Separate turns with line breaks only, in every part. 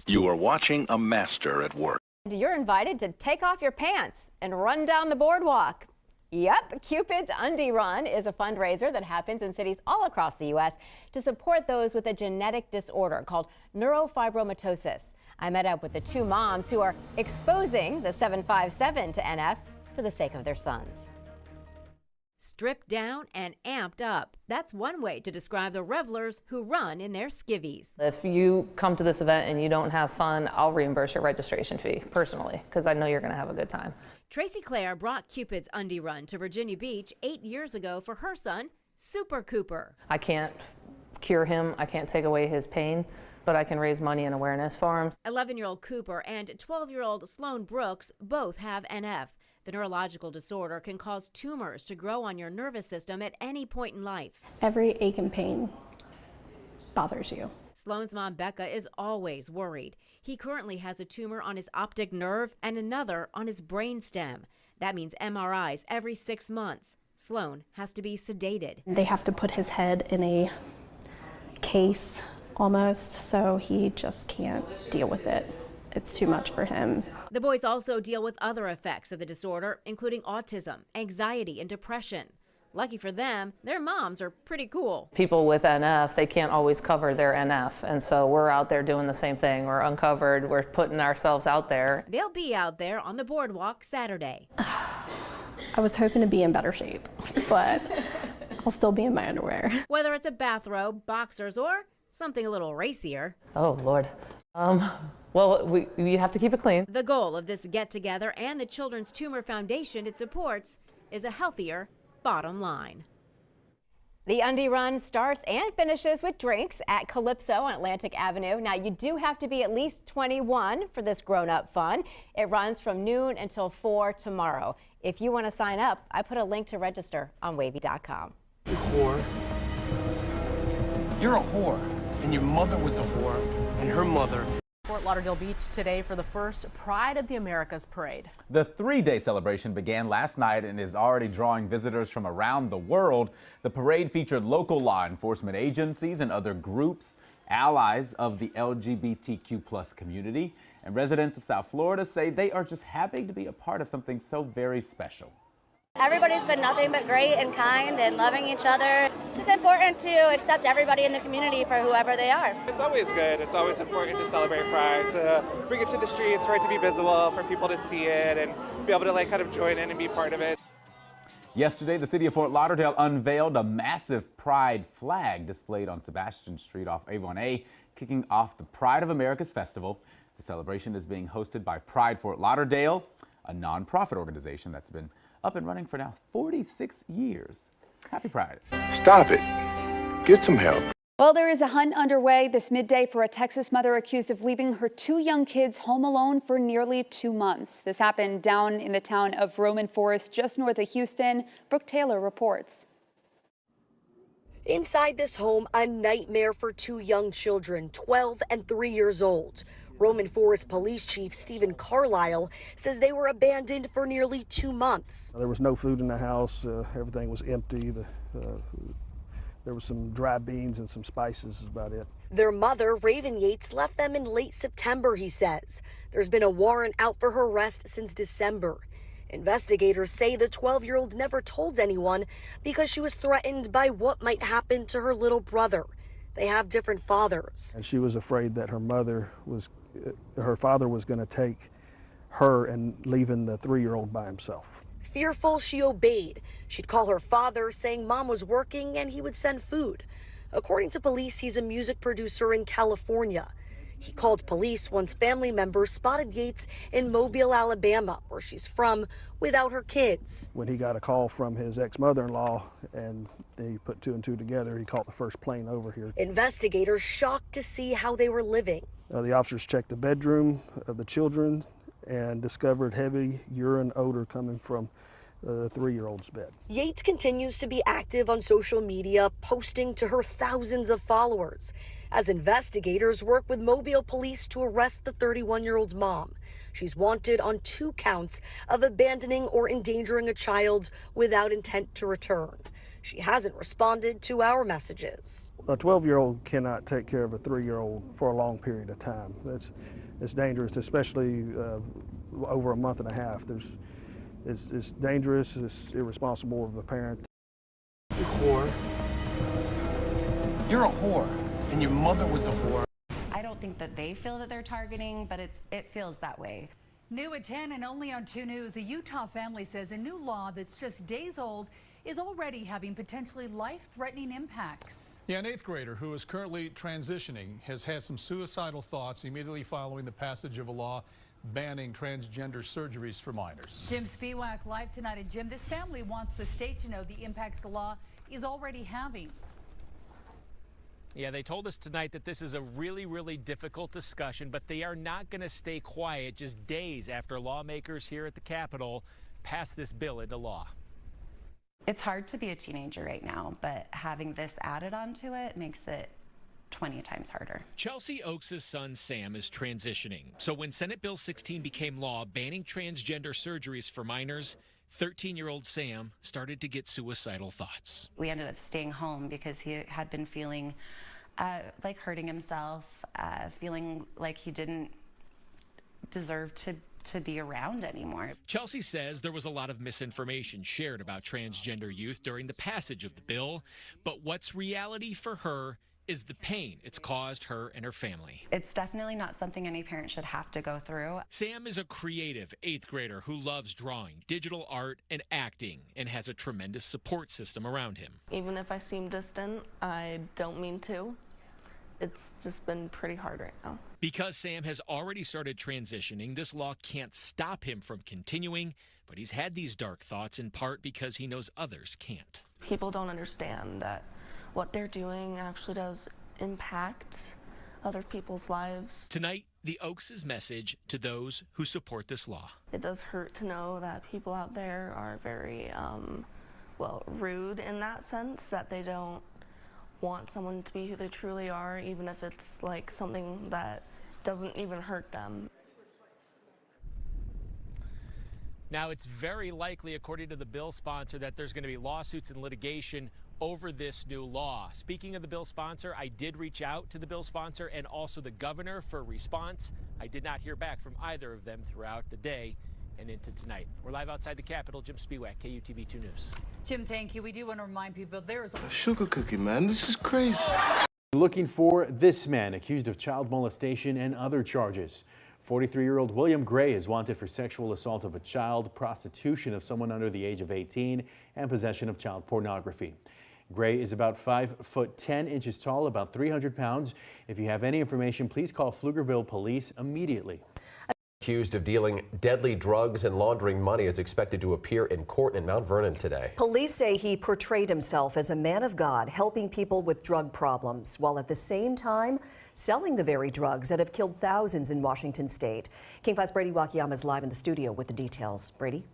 You are watching a master at work.
You're invited to take off your pants and run down the boardwalk. Yep, Cupid's Undie Run is a fundraiser that happens in cities all across the U.S. to support those with a genetic disorder called neurofibromatosis. I met up with the two moms who are exposing the 757 to NF for the sake of their sons. Stripped down and amped up. That's one way to describe the revelers who run in their skivvies.
If you come to this event and you don't have fun, I'll reimburse your registration fee personally, because I know you're going to have a good time.
Tracy Claire brought Cupid's Undie Run to Virginia Beach 8 years ago for her son, Super Cooper.
I can't cure him. I can't take away his pain, but I can raise money and awareness for him.
11-year-old Cooper and 12-year-old Sloan Brooks both have NF. The neurological disorder can cause tumors to grow on your nervous system at any point in life.
Every ache and pain bothers you.
Sloan's mom, Becca, is always worried. He currently has a tumor on his optic nerve and another on his brainstem. That means MRIs every 6 months. Sloan has to be sedated.
They have to put his head in a case almost, so he just can't deal with it. It's too much for him.
The boys also deal with other effects of the disorder, including autism, anxiety, and depression. Lucky for them, their moms are pretty cool.
People with NF, they can't always cover their NF, and so we're out there doing the same thing. We're uncovered, we're putting ourselves out there.
They'll be out there on the boardwalk Saturday.
I was hoping to be in better shape, but I'll still be in my underwear.
Whether it's a bathrobe, boxers, or something a little racier.
Oh, Lord. Well, we have to keep it clean.
The goal of this get-together and the Children's Tumor Foundation it supports is a healthier bottom line. The Undie Run starts and finishes with drinks at Calypso on Atlantic Avenue. Now, you do have to be at least 21 for this grown-up fun. It runs from noon until 4 tomorrow. If you want to sign up, I put a link to register on wavy.com.
You whore. You're a whore, and your mother was a whore, and her mother.
Fort Lauderdale Beach today for the first Pride of the Americas parade.
The three-day celebration began last night and is already drawing visitors from around the world. The parade featured local law enforcement agencies and other groups, allies of the LGBTQ+ community, and residents of South Florida say they are just happy to be a part of something so very special.
Everybody's been nothing but great and kind and loving each other. It's just important to accept everybody in the community for whoever they are.
It's always good. It's always important to celebrate Pride, to bring it to the streets, for it to be visible, for people to see it and be able to kind of join in and be part of it.
Yesterday, the city of Fort Lauderdale unveiled a massive Pride flag displayed on Sebastian Street off A1A, kicking off the Pride of America's Festival. The celebration is being hosted by Pride Fort Lauderdale, a nonprofit organization that's been up and running for now 46 years. Happy Pride.
Stop it. Get some help.
Well, there is a hunt underway this midday for a Texas mother accused of leaving her two young kids home alone for nearly 2 months. This happened down in the town of Roman Forest, just north of Houston. Brooke Taylor reports.
Inside this home, a nightmare for two young children, 12 and 3 years old. Roman Forest Police Chief Stephen Carlisle says they were abandoned for nearly 2 months.
There was no food in the house. Everything was empty. There was some dry beans and some spices is about it.
Their mother, Raven Yates, left them in late September, he says. There's been a warrant out for her arrest since December. Investigators say the 12-year-old never told anyone because she was threatened by what might happen to her little brother. They have different fathers.
And she was afraid that her father was going to take her and leaving the 3-year-old by himself.
Fearful, she obeyed. She'd call her father, saying mom was working and he would send food. According to police, he's a music producer in California. He called police once family members spotted Yates in Mobile, Alabama, where she's from, without her kids.
When he got a call from his ex-mother-in-law and they put 2 and 2 together, he caught the first plane over here.
Investigators shocked to see how they were living.
The officers checked the bedroom of the children and discovered heavy urine odor coming from the 3-year-old's bed.
Yates continues to be active on social media, posting to her thousands of followers as investigators work with Mobile police to arrest the 31-year-old's mom. She's wanted on 2 counts of abandoning or endangering a child without intent to return. She hasn't responded to our messages.
A 12-year-old cannot take care of a 3-year-old for a long period of time. It's dangerous, especially over a month and a half. It's dangerous, it's irresponsible of the parent.
You whore. You're a whore, and your mother was a whore.
I don't think that they feel that they're targeting, but it feels that way.
New at 10 and only on 2 News, a Utah family says a new law that's just days old is already having potentially life-threatening impacts.
Yeah, an 8th grader who is currently transitioning has had some suicidal thoughts immediately following the passage of a law banning transgender surgeries for minors.
Jim Spiewak live tonight. And Jim, this family wants the state to know the impacts the law is already having.
Yeah, they told us tonight that this is a really difficult discussion, but they are not going to stay quiet just days after lawmakers here at the Capitol passed this bill into law.
It's hard to be a teenager right now, but having this added onto it makes it 20 times harder.
Chelsea Oaks' son Sam is transitioning. So when Senate Bill 16 became law banning transgender surgeries for minors, 13-year-old Sam started to get suicidal thoughts.
We ended up staying home because he had been feeling like hurting himself, feeling like he didn't deserve to be around anymore.
Chelsea says there was a lot of misinformation shared about transgender youth during the passage of the bill, but what's reality for her is the pain it's caused her and her family.
It's definitely not something any parent should have to go through.
Sam is a creative 8th grader who loves drawing, digital art, and acting, and has a tremendous support system around him.
Even if I seem distant, I don't mean to. It's just been pretty hard right now.
Because Sam has already started transitioning, this law can't stop him from continuing, but he's had these dark thoughts in part because he knows others can't.
People don't understand that what they're doing actually does impact other people's lives.
Tonight, the Oaks' message to those who support this law.
It does hurt to know that people out there are very, rude in that sense, that they don't want someone to be who they truly are, even if it's like something that doesn't even hurt them.
Now, it's very likely, according to the bill sponsor, that there's going to be lawsuits and litigation over this new law. Speaking of the bill sponsor, I did reach out to the bill sponsor and also the governor for a response. I did not hear back from either of them throughout the day and into tonight. We're live outside the Capitol. Jim Spiewak, KUTV 2 News.
Jim, thank you. We do want to remind people there is
a sugar cookie, man. This is crazy.
Looking for this man accused of child molestation and other charges. 43-year-old William Gray is wanted for sexual assault of a child, prostitution of someone under the age of 18, and possession of child pornography. Gray is about 5'10" tall, about 300 pounds. If you have any information, please call Pflugerville Police immediately.
Accused of dealing deadly drugs and laundering money is expected to appear in court in Mount Vernon today.
Police say he portrayed himself as a man of God, helping people with drug problems, while at the same time selling the very drugs that have killed thousands in Washington state. King 5's Brady Wakayama is live in the studio with the details. Brady?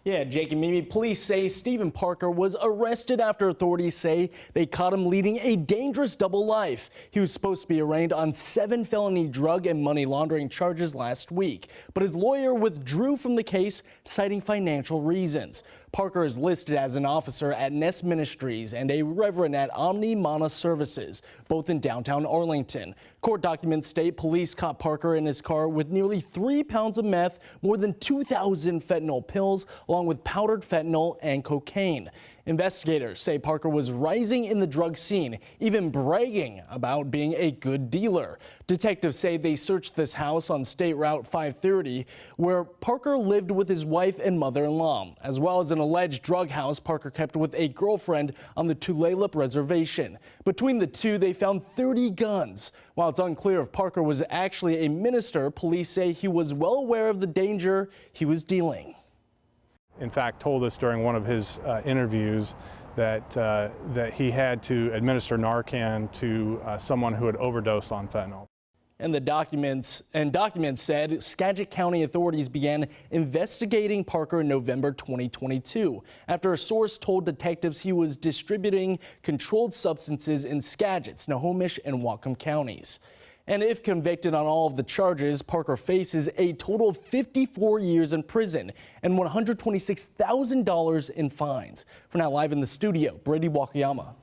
Yeah, Jake and Mimi, police say Stephen Parker was arrested after authorities say they caught him leading a dangerous double life. He was supposed to be arraigned on 7 felony drug and money laundering charges last week, but his lawyer withdrew from the case, citing financial reasons. Parker is listed as an officer at Nest Ministries and a reverend at Omni Mana Services, both in downtown Arlington. Court documents state police caught Parker in his car with nearly 3 pounds of meth, more than 2,000 fentanyl pills, along with powdered fentanyl and cocaine. Investigators say Parker was rising in the drug scene, even bragging about being a good dealer. Detectives say they searched this house on State Route 530, where Parker lived with his wife and mother-in-law, as well as an alleged drug house Parker kept with a girlfriend on the Tulalip Reservation. Between the two, they found 30 guns. While it's unclear if Parker was actually a minister, police say he was well aware of the danger he was dealing.
In fact, told us during one of his interviews that he had to administer Narcan to someone who had overdosed on fentanyl.
And the documents said Skagit County authorities began investigating Parker in November 2022 after a source told detectives he was distributing controlled substances in Skagit, Snohomish, and Whatcom counties. And if convicted on all of the charges, Parker faces a total of 54 years in prison and $126,000 in fines. For now, live in the studio, Brady Wakayama.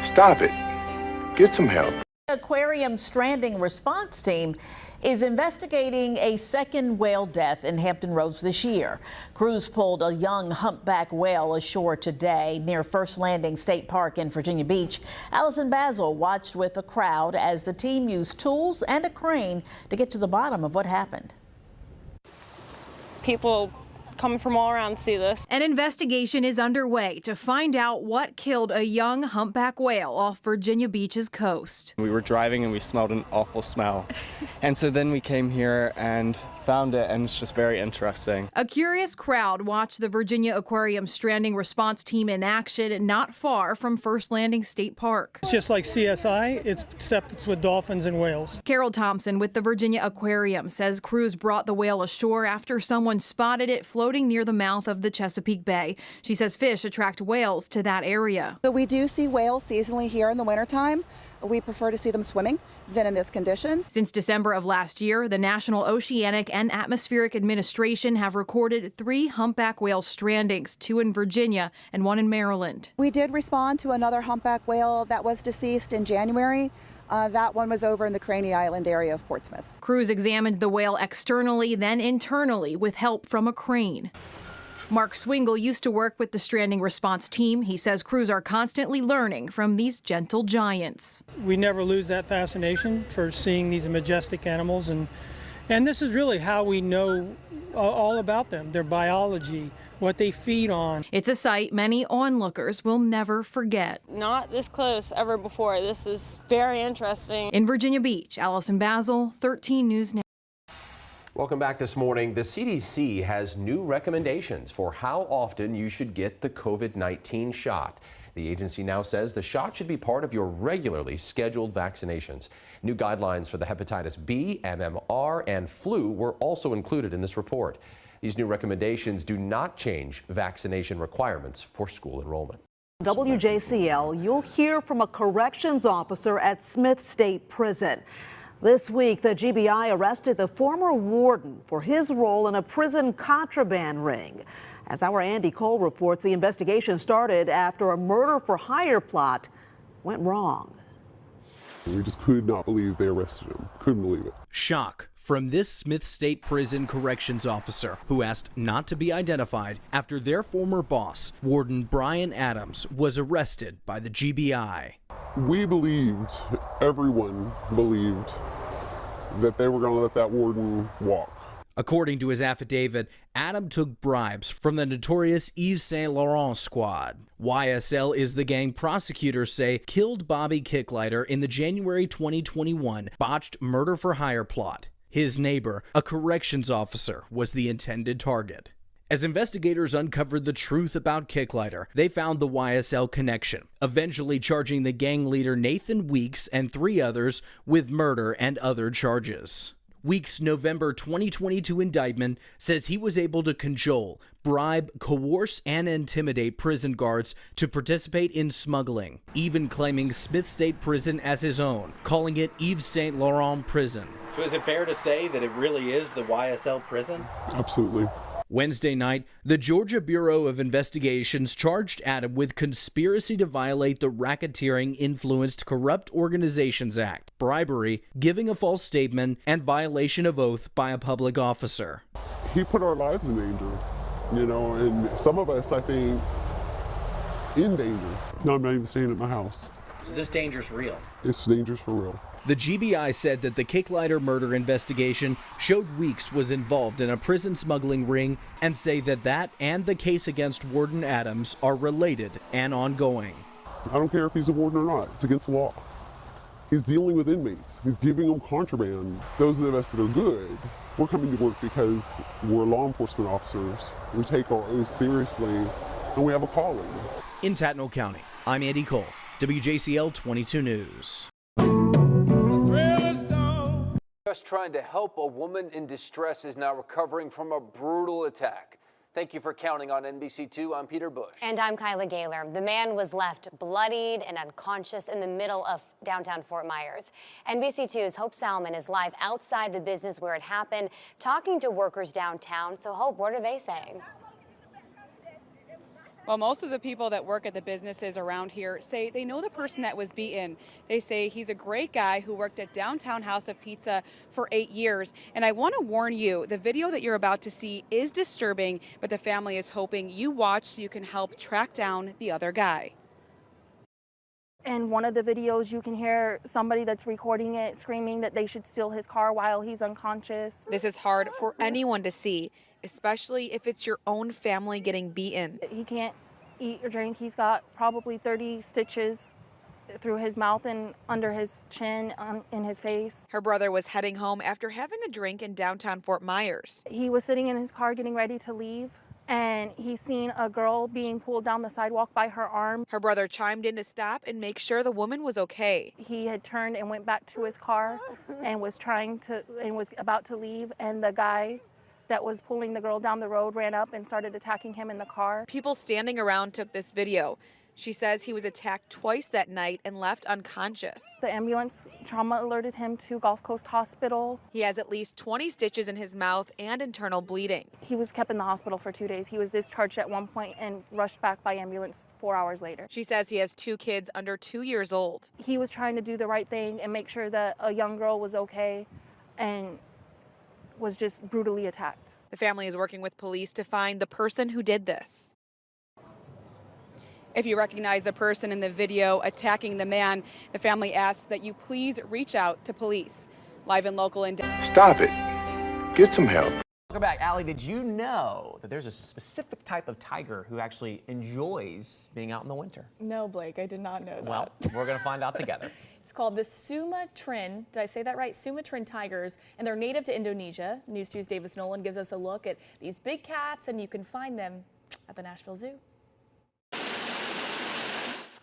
Stop it. Get some help.
Aquarium stranding response team is investigating a second whale death in Hampton Roads this year. Crews pulled a young humpback whale ashore today near First Landing State Park in Virginia Beach. Allison Basil watched with a crowd as the team used tools and a crane to get to the bottom of what happened.
People coming from all around to see this.
An investigation is underway to find out what killed a young humpback whale off Virginia Beach's coast.
We were driving and we smelled an awful smell. And so then we came here and found it, and it's just very interesting.
A curious crowd watched the Virginia Aquarium stranding response team in action not far from First Landing State Park.
It's just like CSI, except it's with dolphins and whales.
Carol Thompson with the Virginia Aquarium says crews brought the whale ashore after someone spotted it floating near the mouth of the Chesapeake Bay. She says fish attract whales to that area.
So we do see whales seasonally here in the wintertime. We prefer to see them swimming than in this condition.
Since December of last year, the National Oceanic and Atmospheric Administration have recorded 3 humpback whale strandings, 2 in Virginia and 1 in Maryland.
We did respond to another humpback whale that was deceased in January. That one was over in the Craney Island area of Portsmouth.
Crews examined the whale externally, then internally with help from a crane. Mark Swingle used to work with the stranding response team. He says crews are constantly learning from these gentle giants.
We never lose that fascination for seeing these majestic animals, and this is really how we know all about them, their biology, what they feed on.
It's a sight many onlookers will never forget.
Not this close ever before. This is very interesting.
In Virginia Beach, Allison Basil, 13 News Now.
Welcome back this morning. The CDC has new recommendations for how often you should get the COVID-19 shot. The agency now says the shot should be part of your regularly scheduled vaccinations. New guidelines for the hepatitis B, MMR, and flu were also included in this report. These new recommendations do not change vaccination requirements for school enrollment.
WJCL, you'll hear from a corrections officer at Smith State Prison. This week, the GBI arrested the former warden for his role in a prison contraband ring. As our Andy Cole reports, the investigation started after a murder-for-hire plot went wrong.
We just could not believe they arrested him. Couldn't believe it.
Shock from this Smith State Prison corrections officer who asked not to be identified after their former boss, Warden Brian Adams, was arrested by the GBI.
We believed, everyone believed, that they were going to let that warden walk.
According to his affidavit, Adam took bribes from the notorious Yves Saint Laurent squad. YSL is the gang prosecutors say killed Bobby Kicklighter in the January 2021 botched murder-for-hire plot. His neighbor, a corrections officer, was the intended target. As investigators uncovered the truth about Kicklighter, they found the YSL connection, eventually charging the gang leader Nathan Weeks and 3 others with murder and other charges. Weeks' November 2022 indictment says he was able to cajole, bribe, coerce, and intimidate prison guards to participate in smuggling, even claiming Smith State Prison as his own, calling it Yves Saint Laurent Prison.
So is it fair to say that it really is the YSL prison?
Absolutely.
Wednesday night, the Georgia Bureau of Investigations charged Adam with conspiracy to violate the Racketeering Influenced Corrupt Organizations Act, bribery, giving a false statement, and violation of oath by a public officer.
He put our lives in danger, you know, and some of us, I think, in danger. No, I'm not even staying at my house.
So this danger's real?
It's dangerous for real.
The GBI said that the Kicklighter murder investigation showed Weeks was involved in a prison smuggling ring and say that and the case against Warden Adams are related and ongoing.
I don't care if he's a warden or not. It's against the law. He's dealing with inmates. He's giving them contraband. Those of us that are good, we're coming to work because we're law enforcement officers. We take our oath seriously, and we have a calling.
In Tattnall County, I'm Andy Cole, WJCL 22 News.
Just trying to help a woman in distress is now recovering from a brutal attack. Thank you for counting on NBC2. I'm Peter Bush.
And I'm Kyla Gaylor. The man was left bloodied and unconscious in the middle of downtown Fort Myers. NBC2's Hope Salmon is live outside the business where it happened, talking to workers downtown. So Hope, what are they saying?
Well, most of the people that work at the businesses around here say they know the person that was beaten. They say he's a great guy who worked at Downtown House of Pizza for 8 years. And I want to warn you, the video that you're about to see is disturbing, but the family is hoping you watch so you can help track down the other guy.
In one of the videos, you can hear somebody that's recording it screaming that they should steal his car while he's unconscious.
This is hard for anyone to see, especially if it's your own family getting beaten.
He can't eat or drink. He's got probably 30 stitches through his mouth and under his chin, in his face.
Her brother was heading home after having a drink in downtown Fort Myers.
He was sitting in his car getting ready to leave, and he seen a girl being pulled down the sidewalk by her arm.
Her brother chimed in to stop and make sure the woman was okay.
He had turned and went back to his car and was about to leave, and the guy that was pulling the girl down the road ran up and started attacking him in the car.
People standing around took this video. She says he was attacked twice that night and left unconscious.
The ambulance trauma alerted him to Gulf Coast Hospital.
He has at least 20 stitches in his mouth and internal bleeding.
He was kept in the hospital for 2 days. He was discharged at one point and rushed back by ambulance 4 hours later.
She says he has 2 kids under 2 years old.
He was trying to do the right thing and make sure that a young girl was okay, and was just brutally attacked.
The family is working with police to find the person who did this. If you recognize the person in the video attacking the man, the family asks that you please reach out to police. Live and local in...
Stop it. Get some help.
Welcome back. Allie, did you know that there's a specific type of tiger who actually enjoys being out in the winter?
No, Blake, I did not know that.
Well, we're going to find out together.
It's called the Sumatran. Did I say that right? Sumatran tigers, and they're native to Indonesia. News 2's Davis Nolan gives us a look at these big cats, and you can find them at the Nashville Zoo.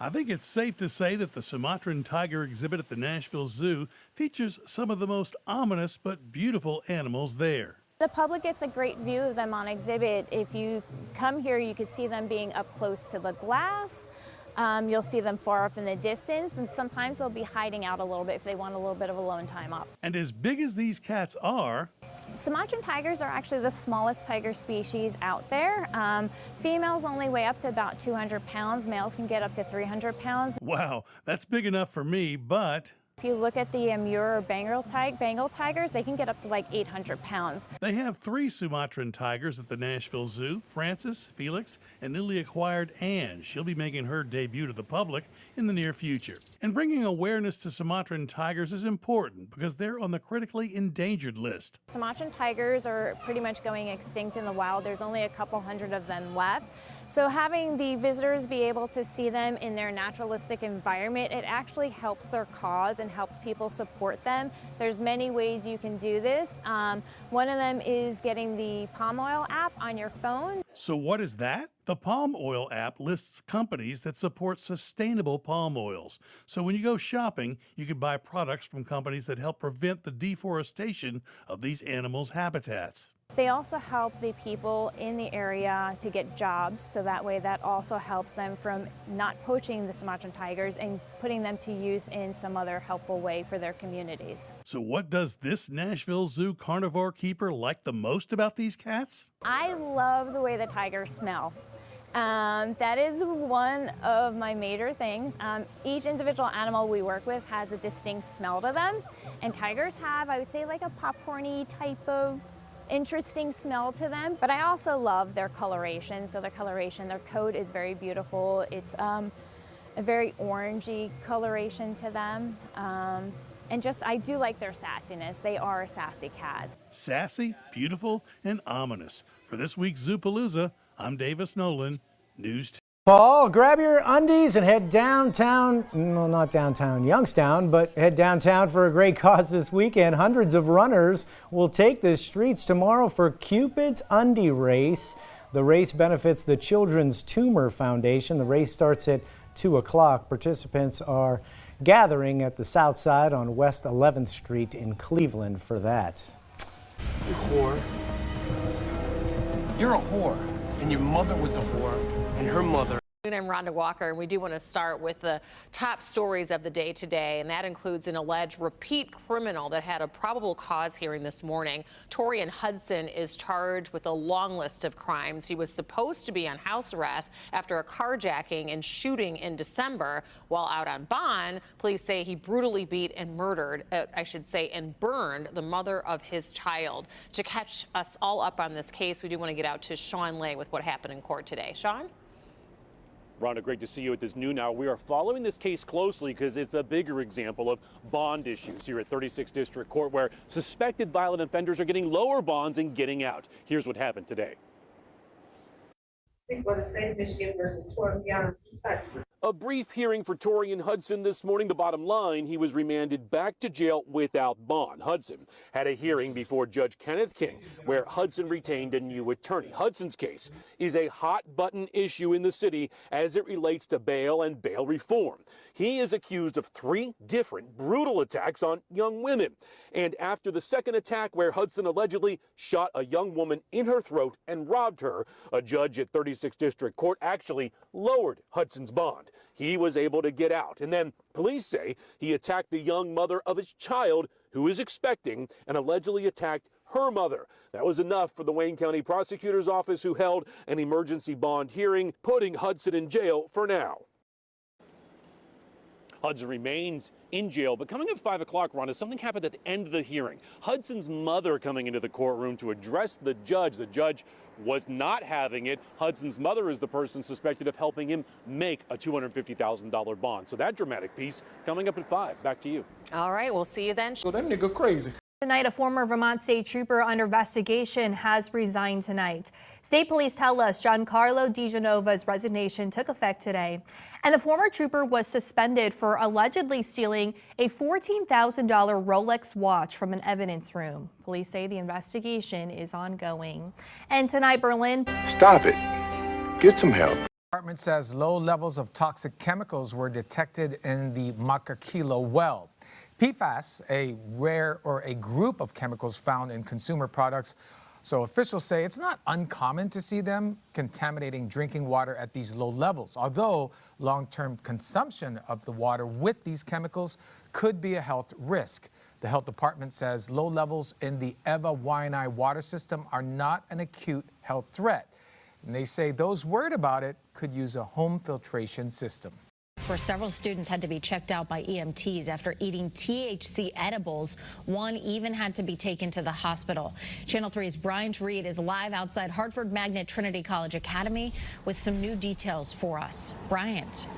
I think it's safe to say that the Sumatran tiger exhibit at the Nashville Zoo features some of the most ominous but beautiful animals there.
The public gets a great view of them on exhibit. If you come here, you could see them being up close to the glass. You'll see them far off in the distance, but sometimes they'll be hiding out a little bit if they want a little bit of alone time up.
And as big as these cats are,
Sumatran tigers are actually the smallest tiger species out there. Females only weigh up to about 200 pounds. Males can get up to 300 pounds.
wow, that's big enough for me, but...
If you look at the Amur or Bengal tigers, they can get up to like 800 pounds.
They have 3 Sumatran tigers at the Nashville Zoo, Frances, Felix, and newly acquired Anne. She'll be making her debut to the public in the near future. And bringing awareness to Sumatran tigers is important because they're on the critically endangered list.
Sumatran tigers are pretty much going extinct in the wild. There's only a couple hundred of them left. So having the visitors be able to see them in their naturalistic environment, it actually helps their cause and helps people support them. There's many ways you can do this. One of them is getting the palm oil app on your phone.
So what is that? The Palm Oil app lists companies that support sustainable palm oils. So when you go shopping, you can buy products from companies that help prevent the deforestation of these animals' habitats.
They also help the people in the area to get jobs, so that way that also helps them from not poaching the Sumatran tigers and putting them to use in some other helpful way for their communities.
So what does this Nashville Zoo carnivore keeper like the most about these cats?
I love the way the tigers smell. That is one of my major things. Each individual animal we work with has a distinct smell to them, and tigers have, I would say, like a popcorny type of interesting smell to them. But I also love their coloration. So their coat is very beautiful. It's a very orangey coloration to them. And just, I do like their sassiness. They are sassy cats.
Sassy, beautiful, and ominous. For this week's Zoopalooza, I'm Davis Nolan, News 2.
Paul, grab your undies and head downtown, well, not downtown Youngstown, but head downtown for a great cause this weekend. Hundreds of runners will take the streets tomorrow for Cupid's Undie Race. The race benefits the Children's Tumor Foundation. The race starts at 2 o'clock. Participants are gathering at the south side on West 11th Street in Cleveland for that.
You whore. You're a whore, and your mother was a whore, and her mother.
I'm Rhonda Walker, and we do want to start with the top stories of the day today, and that includes an alleged repeat criminal that had a probable cause hearing this morning. Torian Hudson is charged with a long list of crimes. He was supposed to be on house arrest after a carjacking and shooting in December. While out on bond, police say he brutally beat and murdered, and burned the mother of his child. To catch us all up on this case, we do want to get out to Sean Lay with what happened in court today. Sean?
Rhonda, great to see you at this noon hour. We are following this case closely because it's a bigger example of bond issues here at 36th District Court, where suspected violent offenders are getting lower bonds and getting out. Here's what happened today.
For the state of Michigan versus Torian Hudson.
A brief hearing for Torian Hudson this morning. The bottom line, he was remanded back to jail without bond. Hudson had a hearing before Judge Kenneth King, where Hudson retained a new attorney. Hudson's case is a hot-button issue in the city as it relates to bail and bail reform. He is accused of 3 different brutal attacks on young women. And after the second attack, where Hudson allegedly shot a young woman in her throat and robbed her, a judge at 36th District Court actually lowered Hudson's bond. He was able to get out. And then police say he attacked the young mother of his child, who is expecting, and allegedly attacked her mother. That was enough for the Wayne County Prosecutor's Office, who held an emergency bond hearing, putting Hudson in jail for now. Hudson remains in jail, but coming up 5 o'clock, Rhonda, something happened at the end of the hearing. Hudson's mother coming into the courtroom to address the judge. The judge was not having it. Hudson's mother is the person suspected of helping him make a $250,000 bond. So that dramatic piece coming up at 5. Back to you.
All right, we'll see you then.
So that nigga crazy. Tonight, a former Vermont state trooper under investigation has resigned tonight. State police tell us Giancarlo DiGenova's resignation took effect today, and the former trooper was suspended for allegedly stealing a $14,000 Rolex watch from an evidence room. Police say the investigation is ongoing. And tonight, Berlin.
Stop it. Get some help.
The department says low levels of toxic chemicals were detected in the Makakilo well. PFAS, a rare or a group of chemicals found in consumer products. So officials say it's not uncommon to see them contaminating drinking water at these low levels, although long-term consumption of the water with these chemicals could be a health risk. The health department says low levels in the Eva Waianae water system are not an acute health threat. And they say those worried about it could use a home filtration system.
where several students had to be checked out by EMTs after eating THC edibles. One even had to be taken to the hospital. Channel 3's Bryant Reed is live outside Hartford Magnet Trinity College Academy with some new details for us. Bryant.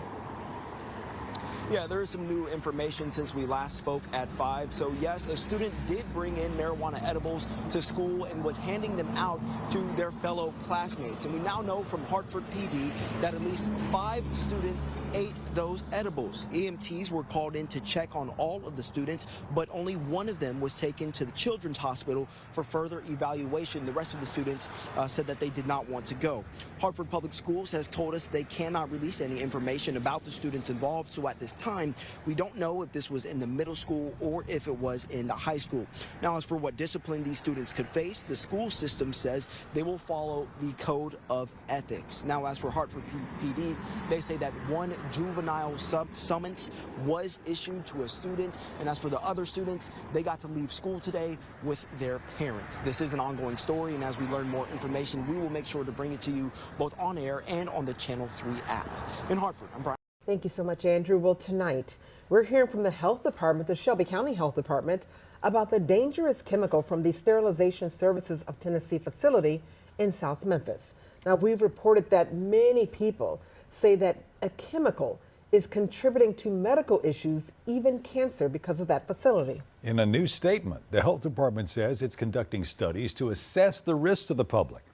Yeah, there is some new information since we last spoke at 5. So yes, a student did bring in marijuana edibles to school and was handing them out to their fellow classmates. And we now know from Hartford PD that at least 5 students ate those edibles. EMTs were called in to check on all of the students, but only one of them was taken to the Children's Hospital for further evaluation. The rest of the students said that they did not want to go. Hartford Public Schools has told us they cannot release any information about the students involved. So at this time, we don't know if this was in the middle school or if it was in the high school. Now, as for what discipline these students could face, the school system says they will follow the code of ethics. Now, as for Hartford PD, they say that one juvenile summons was issued to a student, and as for the other students, they got to leave school today with their parents. This is an ongoing story, and as we learn more information, we will make sure to bring it to you both on air and on the Channel 3 app. In Hartford, I'm Brian.
Thank you so much, Andrew. Well, tonight, we're hearing from the health department, the Shelby County Health Department, about the dangerous chemical from the Sterilization Services of Tennessee facility in South Memphis. Now, we've reported that many people say that a chemical is contributing to medical issues, even cancer, because of that facility.
In a new statement, the health department says it's conducting studies to assess the risks to the public.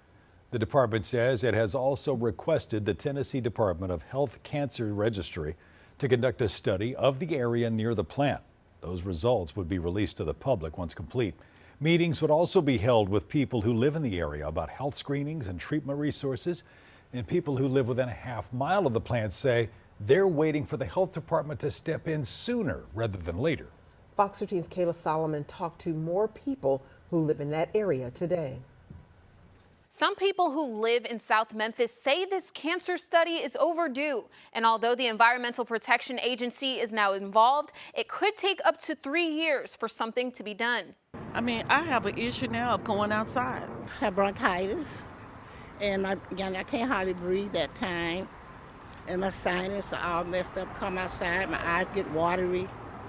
The department says it has also requested the Tennessee Department of Health Cancer Registry to conduct a study of the area near the plant. Those results would be released to the public once complete. Meetings would also be held with people who live in the area about health screenings and treatment resources. And people who live within a half-mile of the plant say they're waiting for the health department to step in sooner rather than later.
Fox 13's Kayla Solomon talked to more people who live in that area today.
Some people who live in South Memphis say this cancer study is overdue. And although the Environmental Protection Agency is now involved, it could take up to 3 years for something to be done.
I mean, I have an issue now of going outside.
I have bronchitis, and I can't hardly breathe at times. And my sinus are all messed up. Come outside, my eyes get watery.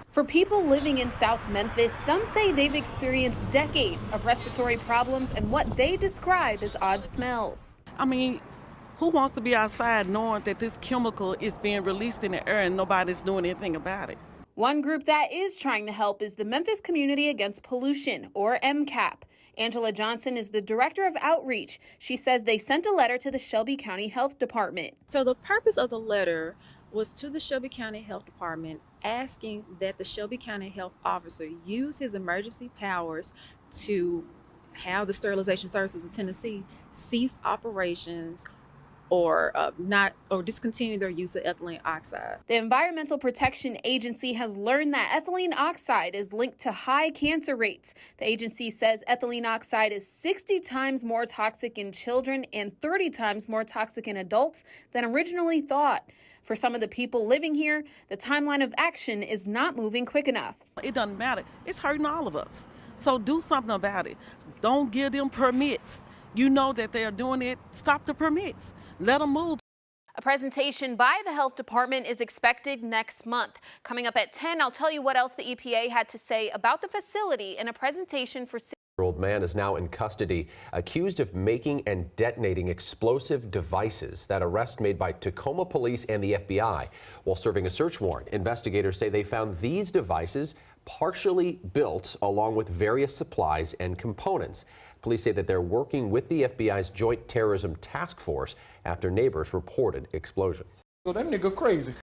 For people living in South Memphis, some say they've experienced decades of respiratory problems and what they describe as odd smells.
I mean, who wants to be outside knowing that this chemical is being released in the air and nobody's doing anything about it?
One group that is trying to help is the Memphis Community Against Pollution, or MCAP. Angela Johnson is the director of outreach. She says they sent a letter to the Shelby County Health Department.
So the purpose of the letter was to the Shelby County Health Department, asking that the Shelby County Health Officer use his emergency powers to have the Sterilization Services of Tennessee cease operations or discontinue their use of ethylene oxide.
The Environmental Protection Agency has learned that ethylene oxide is linked to high cancer rates. The agency says ethylene oxide is 60 times more toxic in children and 30 times more toxic in adults than originally thought. For some of the people living here, the timeline of action is not moving quick enough.
It doesn't matter. It's hurting all of us. So do something about it. Don't give them permits. You know that they are doing it. Stop the permits. Let them move.
A presentation by the health department is expected next month. Coming up at 10, I'll tell you what else the EPA had to say about the facility in a presentation for
6-year-old man is now in custody, accused of making and detonating explosive devices. That arrest made by Tacoma police and the FBI. While serving a search warrant, investigators say they found these devices partially built along with various supplies and components. Police say that they're working with the FBI's Joint Terrorism Task Force after neighbors reported explosions.
So that nigga crazy.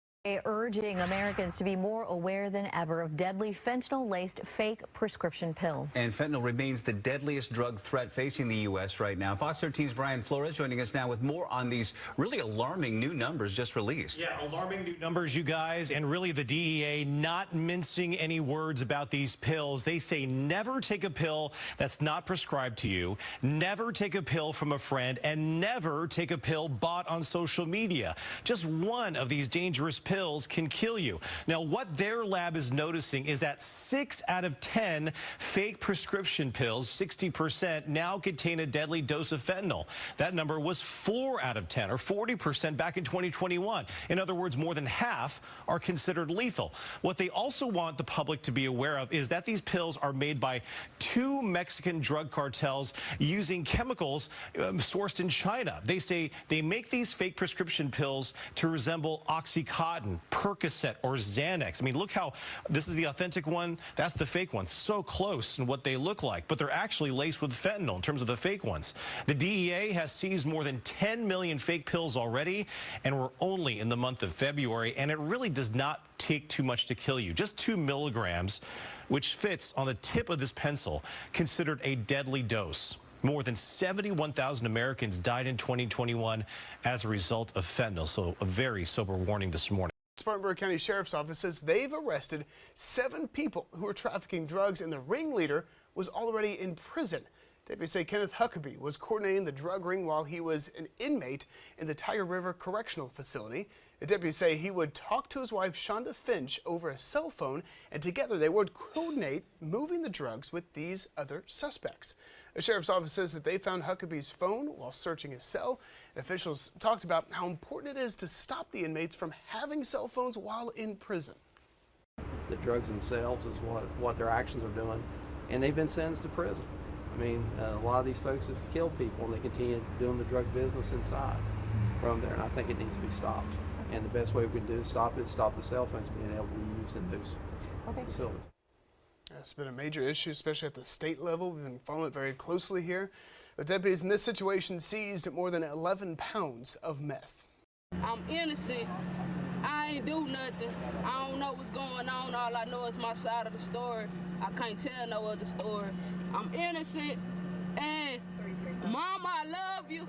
Urging Americans to be more aware than ever of deadly fentanyl-laced fake prescription pills.
And fentanyl remains the deadliest drug threat facing the U.S. right now. Fox 13's Brian Flores joining us now with more on these really alarming new numbers just released.
Yeah, alarming new numbers, you guys, and really the DEA not mincing any words about these pills. They say never take a pill that's not prescribed to you, never take a pill from a friend, and never take a pill bought on social media. Just one of these dangerous pills pills can kill you. Now, what their lab is noticing is that 6 out of 10 fake prescription pills, 60%, now contain a deadly dose of fentanyl. That number was 4 out of 10, or 40% back in 2021. In other words, more than half are considered lethal. What they also want the public to be aware of is that these pills are made by 2 Mexican drug cartels using chemicals sourced in China. They say they make these fake prescription pills to resemble Oxycontin, Percocet, or Xanax. I mean, look how this is the authentic one. That's the fake one. So close in what they look like, but they're actually laced with fentanyl in terms of the fake ones. The DEA has seized more than 10 million fake pills already, and we're only in the month of February, and it really does not take too much to kill you. Just 2 milligrams, which fits on the tip of this pencil, considered a deadly dose. More than 71,000 Americans died in 2021 as a result of fentanyl. So a very sober warning this morning.
Spartanburg County Sheriff's Office says they've arrested 7 people who were trafficking drugs, and the ringleader was already in prison. Deputies say Kenneth Huckabee was coordinating the drug ring while he was an inmate in the Tiger River Correctional Facility. The deputies say he would talk to his wife, Shonda Finch, over a cell phone, and together they would coordinate moving the drugs with these other suspects. The sheriff's office says that they found Huckabee's phone while searching his cell. And officials talked about how important it is to stop the inmates from having cell phones while in prison.
The drugs themselves is what their actions are doing, and they've been sentenced to prison. I mean, a lot of these folks have killed people, and they continue doing the drug business inside from there, and I think it needs to be stopped. And the best way we can do is stop the cell phones being able to be used in those facilities.
It's been a major issue, especially at the state level. We've been following it very closely here. The deputies in this situation seized more than 11 pounds of meth.
I'm innocent. I ain't do nothing. I don't know what's going on. All I know is my side of the story. I can't tell no other story. I'm innocent, and Mama, I love you.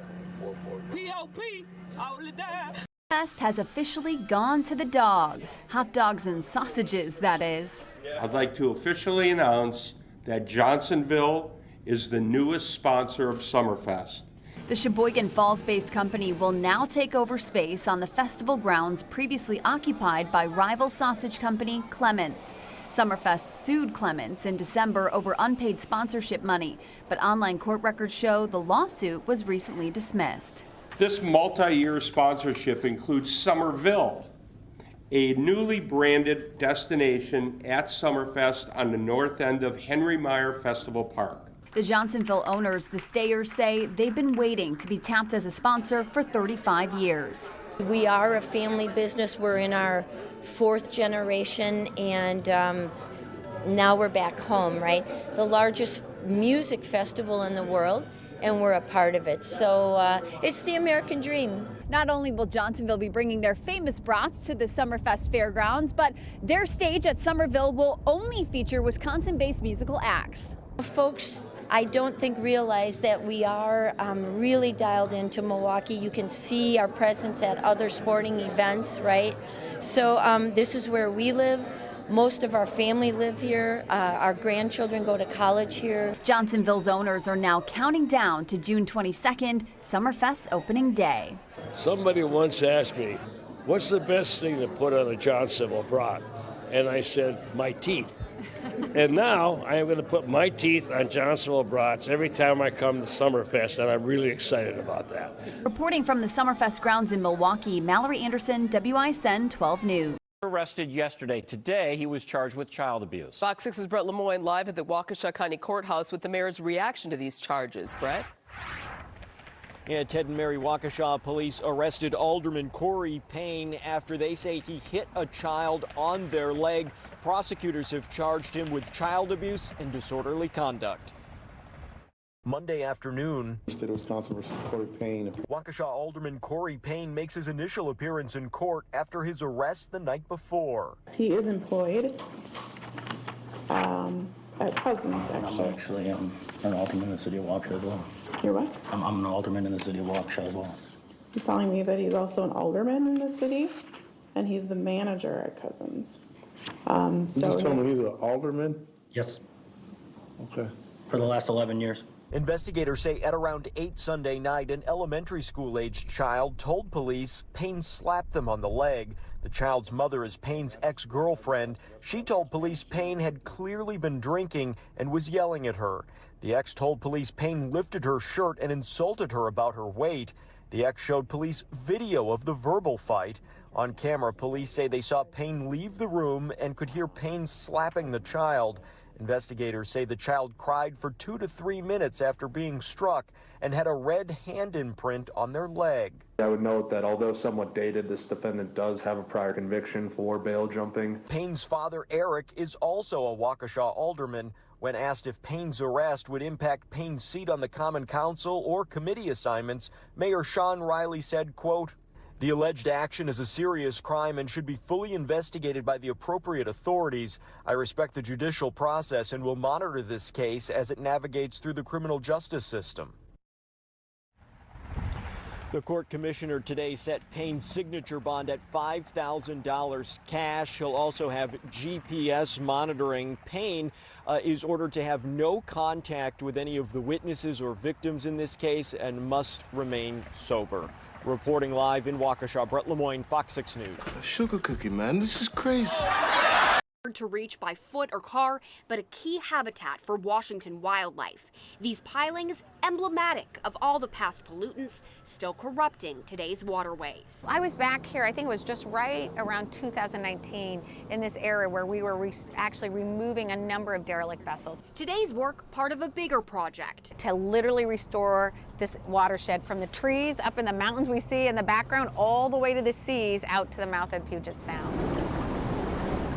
P.O.P. all the time.
Fest has officially gone to the dogs. Hot dogs and sausages, that is.
I'd like to officially announce that Johnsonville is the newest sponsor of Summerfest.
The Sheboygan Falls-based company will now take over space on the festival grounds previously occupied by rival sausage company Clements. Summerfest sued Clements in December over unpaid sponsorship money, but online court records show the lawsuit was recently dismissed.
This multi-year sponsorship includes Somerville, a newly branded destination at Summerfest on the north end of Henry Meyer Festival Park.
The Johnsonville owners, the Stayers, say they've been waiting to be tapped as a sponsor for 35 years.
We are a family business. We're in our 4th generation, and now we're back home, right? The largest music festival in the world, and we're a part of it. So it's the American dream.
Not only will Johnsonville be bringing their famous brats to the Summerfest fairgrounds, but their stage at Somerville will only feature Wisconsin-based musical acts.
Folks, I don't think realize that we are really dialed into Milwaukee. You can see our presence at other sporting events, right? So this is where we live. Most of our family live here. Our grandchildren go to college here.
Johnsonville's owners are now counting down to June 22nd, Summerfest opening day.
Somebody once asked me, what's the best thing to put on a Johnsonville brat? And I said, my teeth. And now I am going to put my teeth on Johnsonville brats every time I come to Summerfest, and I'm really excited about that.
Reporting from the Summerfest grounds in Milwaukee, Mallory Anderson, WISN 12 News.
Arrested yesterday. Today, he was charged with child abuse.
Fox 6's Brett Lemoyne live at the Waukesha County Courthouse with the mayor's reaction to these charges. Brett?
Yeah, Ted and Mary Waukesha police arrested Alderman Corey Payne after they say he hit a child on their leg. Prosecutors have charged him with child abuse and disorderly conduct. Monday afternoon,
State of Wisconsin versus Corey Payne.
Waukesha Alderman Corey Payne makes his initial appearance in court after his arrest the night before.
He is employed at Cousins, actually.
I'm an alderman in the city of Waukesha as well.
You're what?
I'm an alderman in the city of Waukesha as well.
He's telling me that he's also an alderman in the city, and he's the manager at Cousins.
You just told me he's an alderman?
Yes.
Okay.
For the last 11 years.
Investigators say at around 8 Sunday night, an elementary school-aged child told police Payne slapped them on the leg. The child's mother is Payne's ex-girlfriend. She told police Payne had clearly been drinking and was yelling at her. The ex told police Payne lifted her shirt and insulted her about her weight. The ex showed police video of the verbal fight. On camera, police say they saw Payne leave the room and could hear Payne slapping the child. Investigators say the child cried for 2 to 3 minutes after being struck and had a red hand imprint on their leg.
I would note that although somewhat dated, this defendant does have a prior conviction for bail jumping.
Payne's father, Eric, is also a Waukesha alderman. When asked if Payne's arrest would impact Payne's seat on the Common Council or committee assignments, Mayor Sean Riley said, quote, "The alleged action is a serious crime and should be fully investigated by the appropriate authorities. I respect the judicial process and will monitor this case as it navigates through the criminal justice system." The court commissioner today set Payne's signature bond at $5,000 cash. He'll also have GPS monitoring. Payne is ordered to have no contact with any of the witnesses or victims in this case and must remain sober. Reporting live in Waukesha, Brett Lemoyne, Fox 6 News.
A sugar cookie, man. This is crazy.
To reach by foot or car, but a key habitat for Washington wildlife. These pilings emblematic of all the past pollutants still corrupting today's waterways.
I was back here, I think it was just right around 2019, in this area where we were actually removing a number of derelict vessels.
Today's work part of a bigger project.
To literally restore this watershed from the trees up in the mountains we see in the background all the way to the seas out to the mouth of Puget Sound.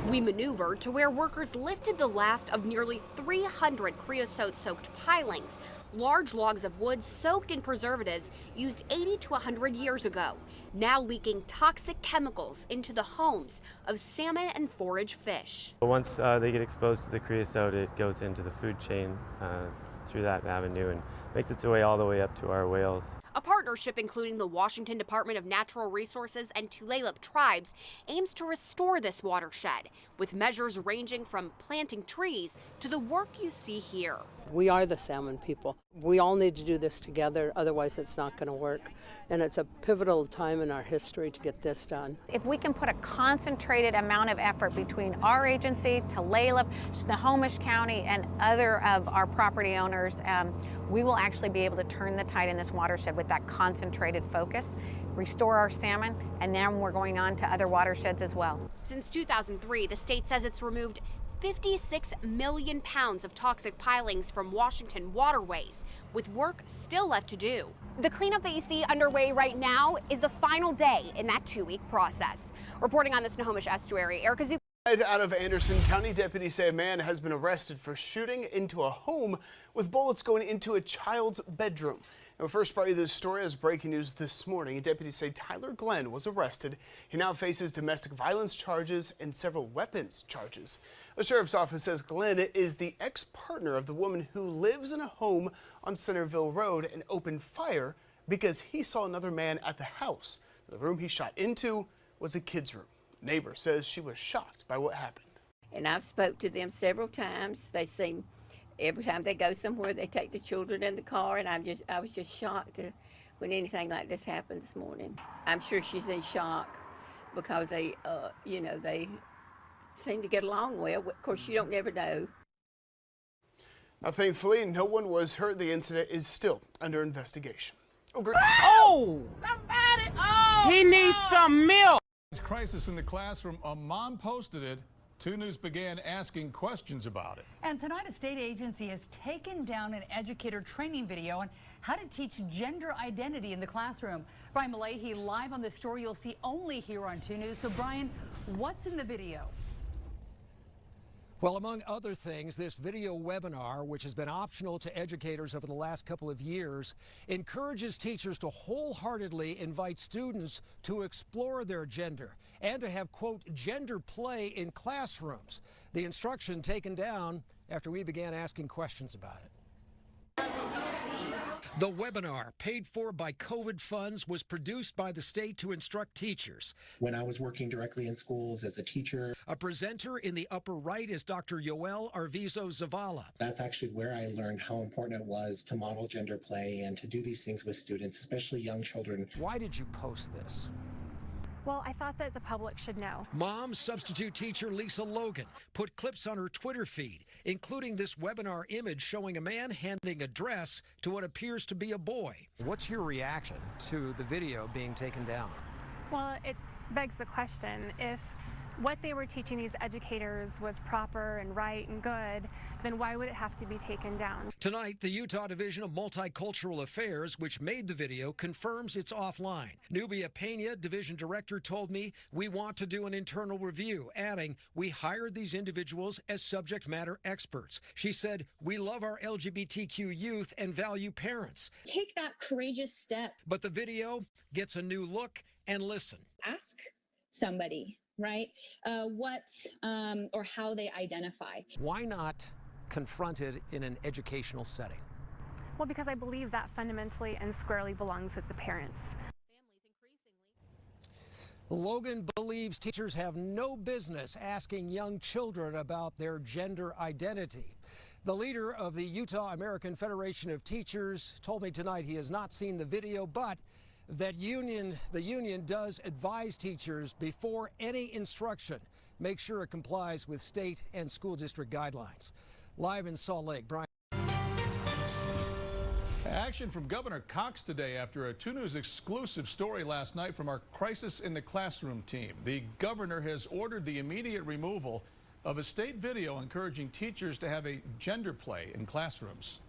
We maneuvered to where workers lifted the last of nearly 300 creosote-soaked pilings, large logs of wood soaked in preservatives used 80 to 100 years ago, now leaking toxic chemicals into the homes of salmon and forage fish.
Once they get exposed to the creosote, it goes into the food chain through that avenue and makes its way all the way up to our whales.
A partnership including the Washington Department of Natural Resources and Tulalip tribes aims to restore this watershed, with measures ranging from planting trees to the work you see here.
We are the salmon people. We all need to do this together, otherwise it's not going to work. And it's a pivotal time in our history to get this done.
If we can put a concentrated amount of effort between our agency, Tulalip, Snohomish County, and other of our property owners, we will actually be able to turn the tide in this watershed with that concentrated focus, restore our salmon, and then we're going on to other watersheds as well.
Since 2003, the state says it's removed 56 million pounds of toxic pilings from Washington waterways, with work still left to do. The cleanup that you see underway right now is the final day in that 2-week process. Reporting on the Snohomish Estuary, Erica Zucco.
Out of Anderson County, deputies say a man has been arrested for shooting into a home with bullets going into a child's bedroom. And we first brought you this story as breaking news this morning. Deputies say Tyler Glenn was arrested. He now faces domestic violence charges and several weapons charges. The sheriff's office says Glenn is the ex-partner of the woman who lives in a home on Centerville Road and opened fire because he saw another man at the house. The room he shot into was a kid's room. Neighbor says she was shocked by what happened.
And I've spoke to them several times. They seem, every time they go somewhere, they take the children in the car, and I was just shocked when anything like this happened this morning. I'm sure she's in shock because they, they seem to get along well. Of course, you don't never know.
Now, thankfully, no one was hurt. The incident is still under investigation.
Oh! Somebody! Oh! He needs some milk!
Crisis in the classroom. A mom posted it. 2 News began asking questions about it.
And tonight, a state agency has taken down an educator training video on how to teach gender identity in the classroom. Brian Malahi live on the story you'll see only here on 2 News. So, Brian, what's in the video?
Well, among other things, this video webinar, which has been optional to educators over the last couple of years, encourages teachers to wholeheartedly invite students to explore their gender and to have, quote, gender play in classrooms. The instruction taken down after we began asking questions about it. The webinar, paid for by COVID funds, was produced by the state to instruct teachers.
When I was working directly in schools as a teacher.
A presenter in the upper right is Dr. Yoel Arvizo Zavala.
That's actually where I learned how important it was to model gender play and to do these things with students, especially young children.
Why did you post this?
Well, I thought that the public should know.
Mom substitute teacher Lisa Logan put clips on her Twitter feed, including this webinar image showing a man handing a dress to what appears to be a boy. What's your reaction to the video being taken down?
Well, it begs the question, if what they were teaching these educators was proper and right and good, then why would it have to be taken down?
Tonight, the Utah Division of Multicultural Affairs, which made the video, confirms it's offline. Nubia Pena, division director, told me, "We want to do an internal review," adding, "We hired these individuals as subject matter experts." She said, "We love our LGBTQ youth and value parents."
Take that courageous step.
But the video gets a new look, and listen.
Ask somebody, right, what or how they identify.
Why not confront it in an educational setting?
Well, because I believe that fundamentally and squarely belongs with the parents.
Logan believes teachers have no business asking young children about their gender identity. The leader of the Utah American Federation of Teachers told me tonight he has not seen the video, but that the union does advise teachers before any instruction, make sure it complies with state and school district guidelines. Live in Salt Lake, Brian.
Action from Governor Cox today after a 2 News exclusive story last night from our Crisis in the Classroom team. The governor has ordered the immediate removal of a state video encouraging teachers to have a gender play in classrooms.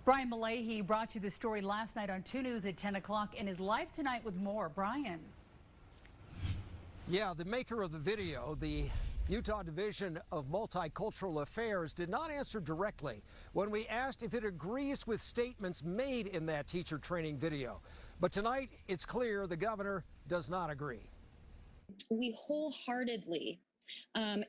Brian Malahy brought you the story last night on 2 News at 10 o'clock and is live tonight with more. Brian.
Yeah, the maker of the video, the Utah Division of Multicultural Affairs, did not answer directly when we asked if it agrees with statements made in that teacher training video. But tonight, it's clear the governor does not agree.
We wholeheartedly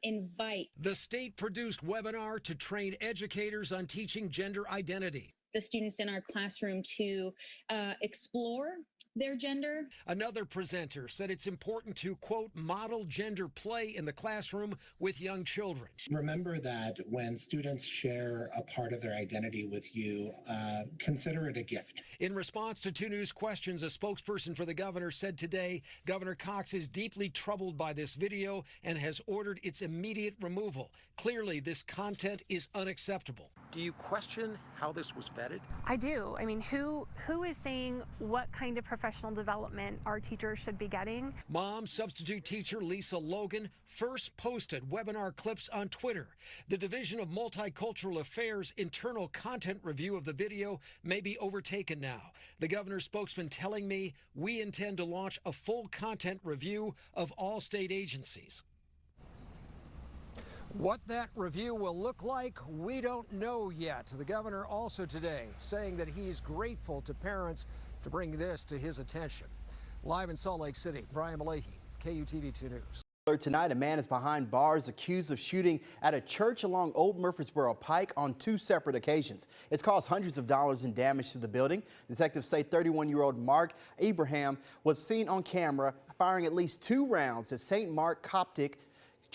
invite
the state-produced webinar to train educators on teaching gender identity.
The students in our classroom to explore their gender.
Another presenter said it's important to, quote, model gender play in the classroom with young children.
Remember that when students share a part of their identity with you, consider it a gift.
In response to 2 News questions, a spokesperson for the governor said today Governor Cox is deeply troubled by this video and has ordered its immediate removal. Clearly, this content is unacceptable. Do you question how this was vetted?
I do. I mean, who is saying what kind of professional development our teachers should be getting?
Mom substitute teacher Lisa Logan first posted webinar clips on Twitter. The Division of Multicultural Affairs internal content review of the video may be overtaken now. The governor's spokesman telling me we intend to launch a full content review of all state agencies. What that review will look like, we don't know yet. The governor also today saying that he's grateful to parents to bring this to his attention. Live in Salt Lake City, Brian Malahy, KUTV 2 News.
Tonight, a man is behind bars accused of shooting at a church along Old Murfreesboro Pike on 2 separate occasions. It's caused hundreds of dollars in damage to the building. Detectives say 31-year-old Mark Abraham was seen on camera firing at least 2 rounds at St. Mark Coptic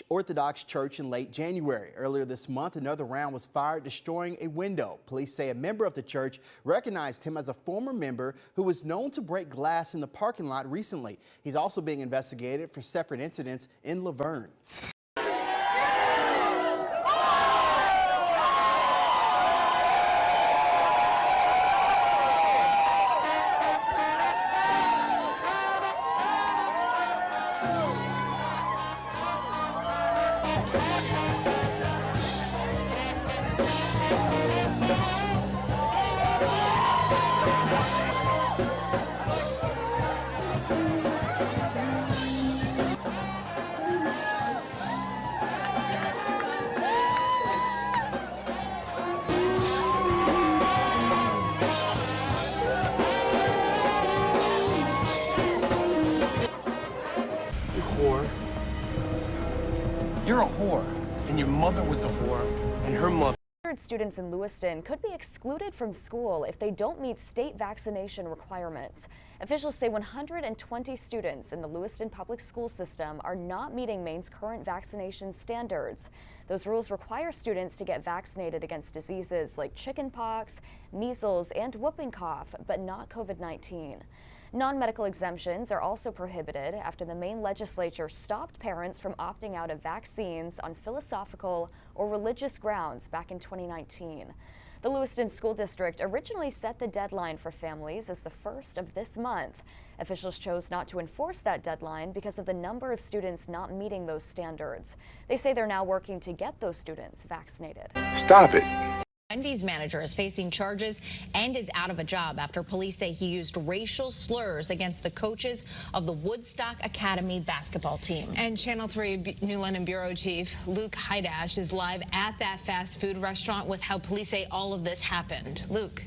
Orthodox Church in late January. Earlier this month, another round was fired, destroying a window. Police say a member of the church recognized him as a former member who was known to break glass in the parking lot recently. He's also being investigated for separate incidents in Laverne.
You're a whore, and your mother was a whore, and her mother
Students in Lewiston could be excluded from school if they don't meet state vaccination requirements. Officials say 120 students in the Lewiston public school system are not meeting Maine's current vaccination standards. Those rules require students to get vaccinated against diseases like chickenpox, measles, and whooping cough, but not COVID-19. Non-medical exemptions are also prohibited after the Maine legislature stopped parents from opting out of vaccines on philosophical or religious grounds back in 2019. The Lewiston School District originally set the deadline for families as the 1st of this month. Officials chose not to enforce that deadline because of the number of students not meeting those standards. They say they're now working to get those students vaccinated.
Stop it.
Wendy's manager is facing charges and is out of a job after police say he used racial slurs against the coaches of the Woodstock Academy basketball team.
And Channel 3 New London Bureau Chief Luke Hydash is live at that fast food restaurant with how police say all of this happened. Luke.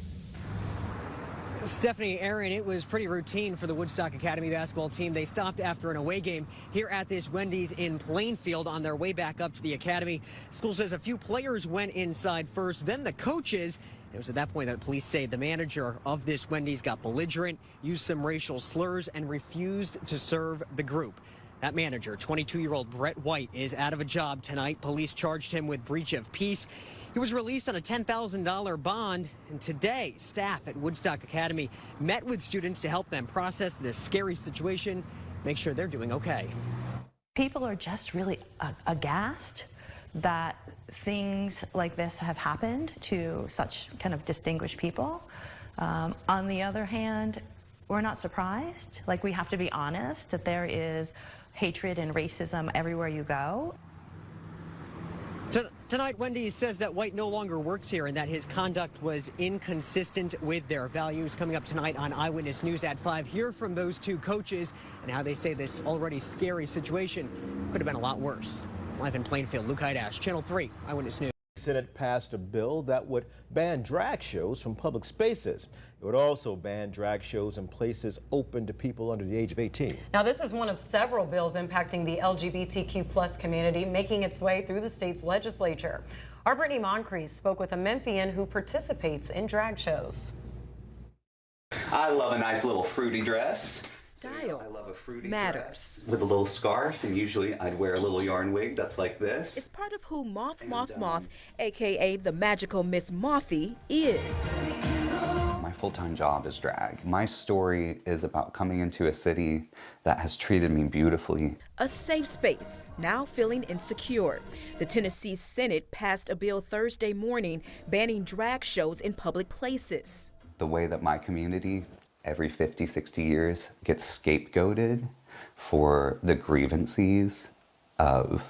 Stephanie, Aaron, it was pretty routine for the Woodstock Academy basketball team. They stopped after an away game here at this Wendy's in Plainfield on their way back up to the academy. School says a few players went inside first, then the coaches. It was at that point that police say the manager of this Wendy's got belligerent, used some racial slurs, and refused to serve the group. That manager, 22-year-old Brett White, is out of a job tonight. Police charged him with breach of peace. He was released on a $10,000 bond, and today, staff at Woodstock Academy met with students to help them process this scary situation, make sure they're doing okay.
People are just really aghast that things like this have happened to such kind of distinguished people. On the other hand, we're not surprised. Like, we have to be honest that there is hatred and racism everywhere you go.
Tonight, Wendy's says that White no longer works here and that his conduct was inconsistent with their values. Coming up tonight on Eyewitness News at 5, hear from those two coaches and how they say this already scary situation could have been a lot worse. Live in Plainfield, Luke Hydash, Channel 3 Eyewitness News.
The Senate passed a bill that would ban drag shows from public spaces. It would also ban drag shows in places open to people under the age of 18.
Now, this is one of several bills impacting the LGBTQ+ community making its way through the state's legislature. Our Brittany Moncrief spoke with a Memphian who participates in drag shows.
I love a nice little fruity dress.
Style
I love a fruity
matters.
dress with a little scarf, and usually I'd wear a little yarn wig that's like this.
It's part of who Moth, aka the magical Miss Mothy, is.
My full-time job is drag. My story is about coming into a city that has treated me beautifully.
A safe space, now feeling insecure. The Tennessee Senate passed a bill Thursday morning banning drag shows in public places.
The way that my community every 50, 60 years gets scapegoated for the grievances of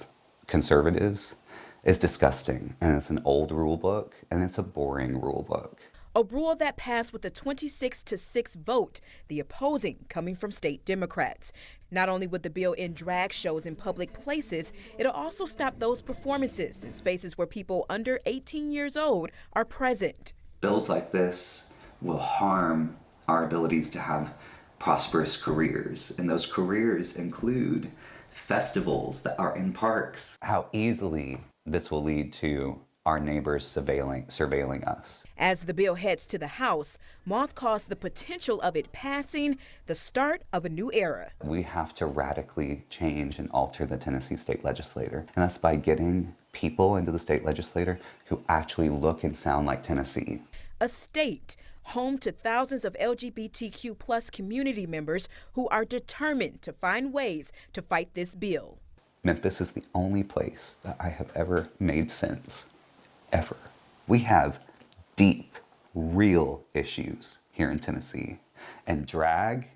conservatives is disgusting. And it's an old rule book, and it's a boring rule book.
A rule that passed with a 26-6 vote, the opposing coming from state Democrats. Not only would the bill end drag shows in public places, it'll also stop those performances in spaces where people under 18 years old are present.
Bills like this will harm our abilities to have prosperous careers, and those careers include festivals that are in parks. How easily this will lead to our neighbors surveilling us.
As the bill heads to the House, Moth calls the potential of it passing the start of a new era.
We have to radically change and alter the Tennessee state legislature, and that's by getting people into the state legislature who actually look and sound like Tennessee.
A state home to thousands of LGBTQ+ community members who are determined to find ways to fight this bill.
Memphis is the only place that I have ever made sense, ever. We have deep, real issues here in Tennessee, and drag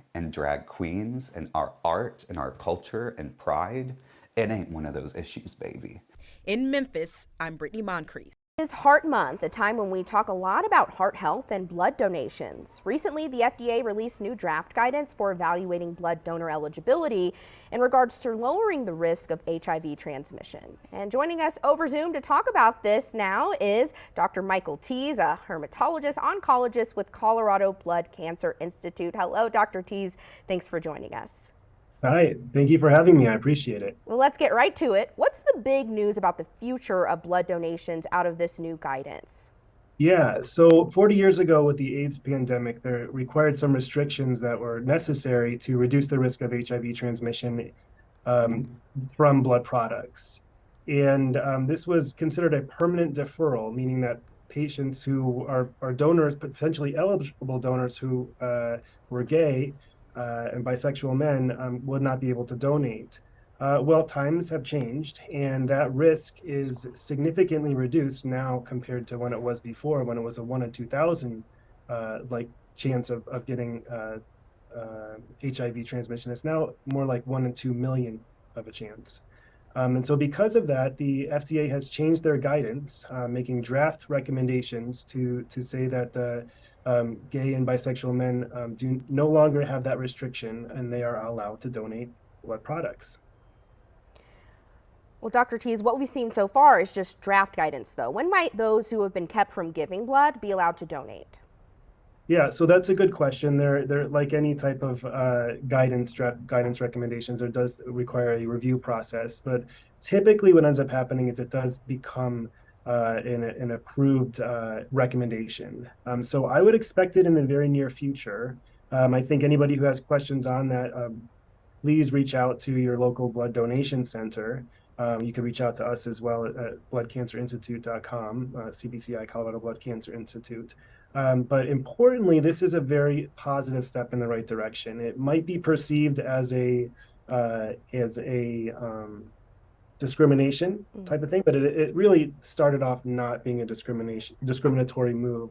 queens and our art and our culture and pride, it ain't one of those issues, baby.
In Memphis, I'm Brittany Moncrief.
It is Heart Month, a time when we talk a lot about heart health and blood donations. Recently, the FDA released new draft guidance for evaluating blood donor eligibility in regards to lowering the risk of HIV transmission. And joining us over Zoom to talk about this now is Dr. Michael Tees, a hematologist oncologist with Colorado Blood Cancer Institute. Hello, Dr. Tees. Thanks for joining us.
Hi, thank you for having me. I appreciate it.
Well, let's get right to it. What's the big news about the future of blood donations out of this new guidance?
Yeah, so 40 years ago with the AIDS pandemic, there required some restrictions that were necessary to reduce the risk of HIV transmission from blood products. And this was considered a permanent deferral, meaning that patients who are donors, potentially eligible donors who were gay and bisexual men would not be able to donate. Well, times have changed, and that risk is significantly reduced now compared to when it was before, when it was a 1 in 2,000 chance of getting HIV transmission. It's now more like 1 in 2 million of a chance. And so because of that, the FDA has changed their guidance, making draft recommendations to say that the gay and bisexual men do no longer have that restriction, and they are allowed to donate blood products.
Well, Dr. Tees, what we've seen so far is just draft guidance, though. When might those who have been kept from giving blood be allowed to donate?
Yeah, so that's a good question. They're like any type of guidance recommendations, there does require a review process. But typically what ends up happening is it does become an approved recommendation. So I would expect it in the very near future. I think anybody who has questions on that, please reach out to your local blood donation center. You can reach out to us as well at bloodcancerinstitute.com, CBCI, Colorado Blood Cancer Institute. But importantly, this is a very positive step in the right direction. It might be perceived as a discrimination type of thing, but it really started off not being a discriminatory move.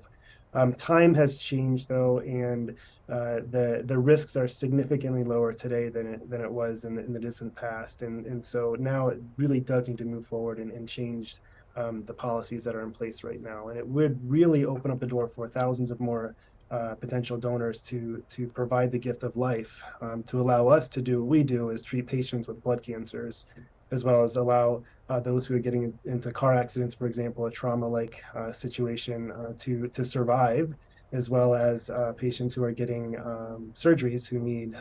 Time has changed though, and the risks are significantly lower today than it was in the distant past, and so now it really does need to move forward and change the policies that are in place right now, and it would really open up the door for thousands of more potential donors to provide the gift of life, to allow us to do what we do, is treat patients with blood cancers, as well as allow those who are getting into car accidents, for example, a trauma-like situation, to survive, as well as patients who are getting surgeries who need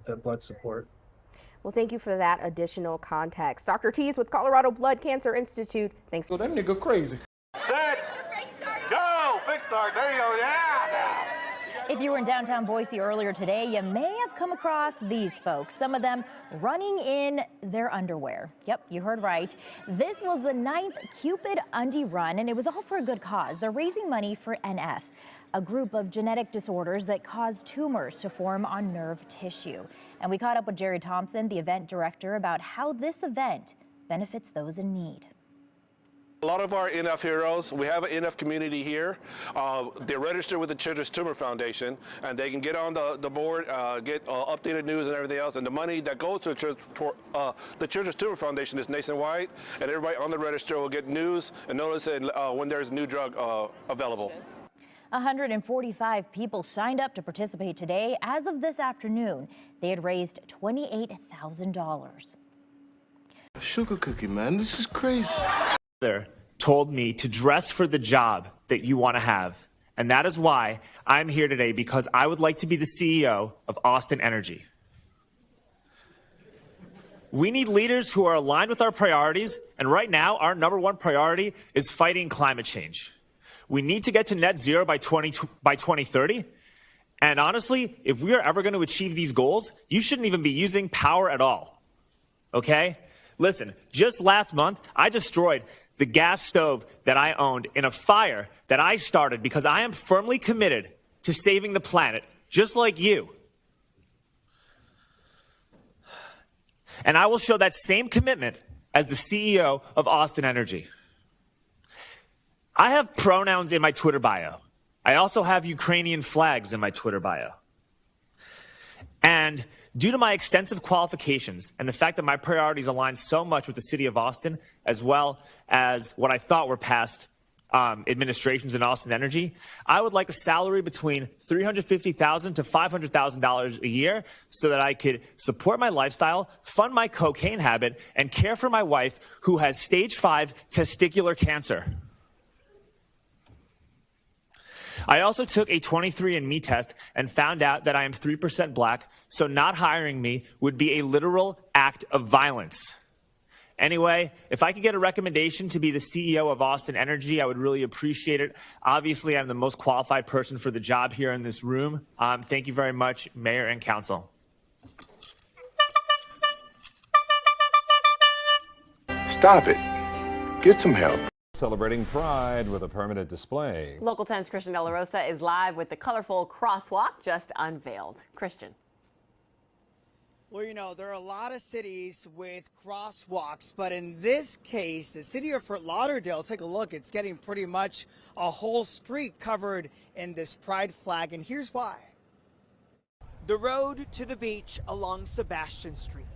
the blood support.
Well, thank you for that additional context. Dr. Tees with Colorado Blood Cancer Institute. Thanks.
So that nigga crazy.
Set, go, fix start, there you go, yeah.
If you were in downtown Boise earlier today, you may have come across these folks, some of them running in their underwear. Yep, you heard right. This was the 9th Cupid Undie Run, and it was all for a good cause. They're raising money for NF, a group of genetic disorders that cause tumors to form on nerve tissue. And we caught up with Jerry Thompson, the event director, about how this event benefits those in need.
A lot of our NF heroes, we have an NF community here. They're registered with the Children's Tumor Foundation, and they can get on the board, get updated news and everything else. And the money that goes to the Children's Tumor Foundation is nationwide, and everybody on the register will get news and notice when there's a new drug available.
145 people signed up to participate today. As of this afternoon, they had raised $28,000.
Sugar cookie, man, this is crazy.
Told me to dress for the job that you want to have. And that is why I'm here today, because I would like to be the CEO of Austin Energy. We need leaders who are aligned with our priorities. And right now, our #1 priority is fighting climate change. We need to get to net zero by 2030. And honestly, if we are ever going to achieve these goals, you shouldn't even be using power at all. Okay? Listen, just last month, I destroyed the gas stove that I owned in a fire that I started because I am firmly committed to saving the planet, just like you. And I will show that same commitment as the CEO of Austin Energy. I have pronouns in my Twitter bio. I also have Ukrainian flags in my Twitter bio. And due to my extensive qualifications and the fact that my priorities align so much with the city of Austin, as well as what I thought were past administrations in Austin Energy, I would like a salary between $350,000 to $500,000 a year so that I could support my lifestyle, fund my cocaine habit, and care for my wife who has stage 5 testicular cancer. I also took a 23andMe test and found out that I am 3% black, so not hiring me would be a literal act of violence. Anyway, if I could get a recommendation to be the CEO of Austin Energy, I would really appreciate it. Obviously, I'm the most qualified person for the job here in this room. Thank you very much, Mayor and Council.
Stop it. Get some help.
Celebrating Pride with a permanent display.
Local 10's Christian De La Rosa is live with the colorful crosswalk just unveiled. Christian.
Well, you know, there are a lot of cities with crosswalks, but in this case, the city of Fort Lauderdale, take a look, it's getting pretty much a whole street covered in this pride flag, and here's why. The road to the beach along Sebastian Street.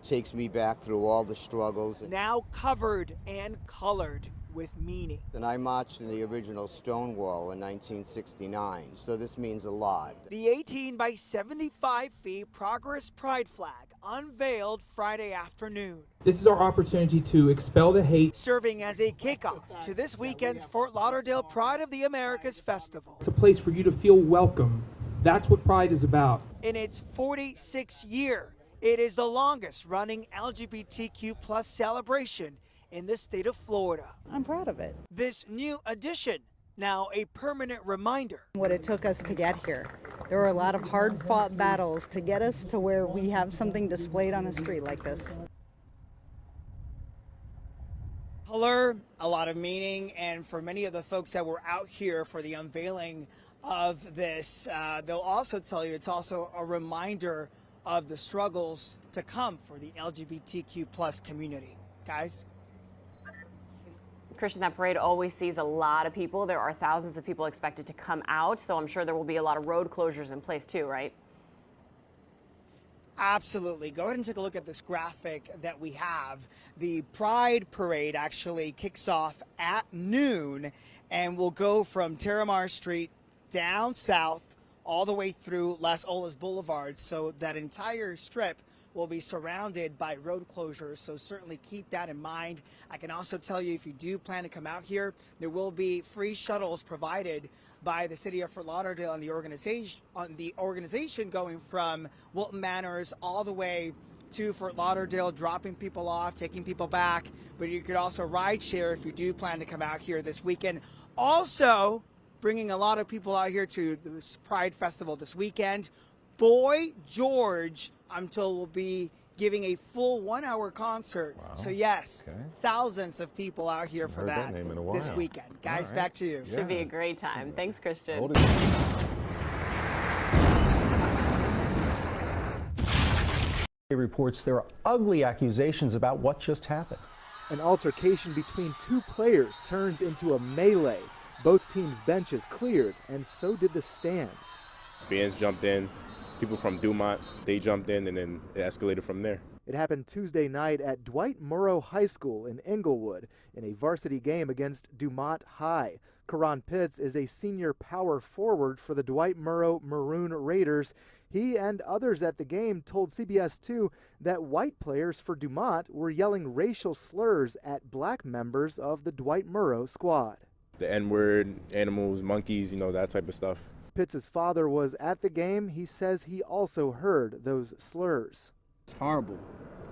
Takes me back through all the struggles.
Now covered and colored with meaning.
And I marched in the original Stonewall in 1969, so this means a lot.
The 18 by 75 feet Progress Pride flag unveiled Friday afternoon.
This is our opportunity to expel the hate.
Serving as a kickoff to this weekend's Fort Lauderdale Pride of the Americas Festival.
It's a place for you to feel welcome. That's what Pride is about.
In its 46th year, it is the longest running LGBTQ plus celebration in the state of Florida.
I'm proud of it.
This new addition, now a permanent reminder.
What it took us to get here. There were a lot of hard-fought battles to get us to where we have something displayed on a street like this.
Color, a lot of meaning, and for many of the folks that were out here for the unveiling of this, they'll also tell you it's also a reminder of the struggles to come for the LGBTQ plus community. Guys?
Christian, that parade always sees a lot of people. There are thousands of people expected to come out, so I'm sure there will be a lot of road closures in place too, right?
Absolutely. Go ahead and take a look at this graphic that we have. The Pride Parade actually kicks off at noon and will go from Terramar Street down south all the way through Las Olas Boulevard. So that entire strip will be surrounded by road closures, so certainly keep that in mind. I can also tell you, if you do plan to come out here, there will be free shuttles provided by the city of Fort Lauderdale and the organization going from Wilton Manors all the way to Fort Lauderdale, dropping people off, taking people back. But you could also ride share if you do plan to come out here this weekend. Also, bringing a lot of people out here to this Pride Festival this weekend. Boy George, I'm told, will be giving a full 1-hour concert. Wow. So yes, thousands of people out here for that
name in a while.
This weekend. Guys,
right.
Back to you.
Should be a great time. Thanks, Christian.
Reports there are ugly accusations about what just happened.
An altercation between two players turns into a melee. Both teams' benches cleared, and so did the stands.
Fans jumped in. People from Dumont, they jumped in, and then it escalated from there.
It happened Tuesday night at Dwight Murrow High School in Englewood in a varsity game against Dumont High. Karan Pitts is a senior power forward for the Dwight Murrow Maroon Raiders. He and others at the game told CBS 2 that white players for Dumont were yelling racial slurs at black members of the Dwight Murrow squad.
The N-word, animals, monkeys, you know, that type of stuff.
Pitts' father was at the game. He says he also heard those slurs.
It's horrible,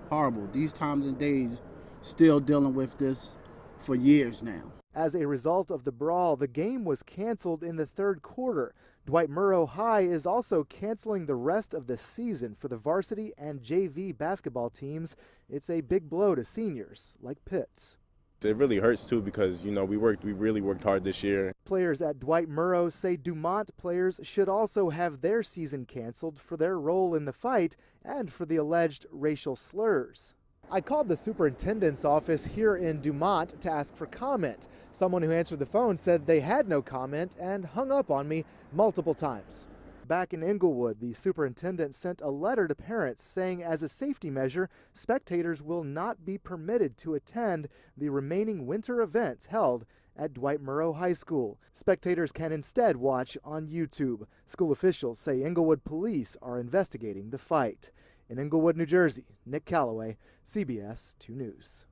horrible. These times and days, still dealing with this for years now.
As a result of the brawl, the game was canceled in the third quarter. Dwight Murrow High is also canceling the rest of the season for the varsity and JV basketball teams. It's a big blow to seniors like Pitts.
It really hurts too because, you know, we really worked hard this year.
Players at Dwight Murrow say Dumont players should also have their season canceled for their role in the fight and for the alleged racial slurs. I called the superintendent's office here in Dumont to ask for comment. Someone who answered the phone said they had no comment and hung up on me multiple times. Back in Englewood, the superintendent sent a letter to parents saying as a safety measure, spectators will not be permitted to attend the remaining winter events held at Dwight Murrow High School. Spectators can instead watch on YouTube. School officials say Englewood police are investigating the fight. In Englewood, New Jersey, Nick Calloway, CBS 2 News.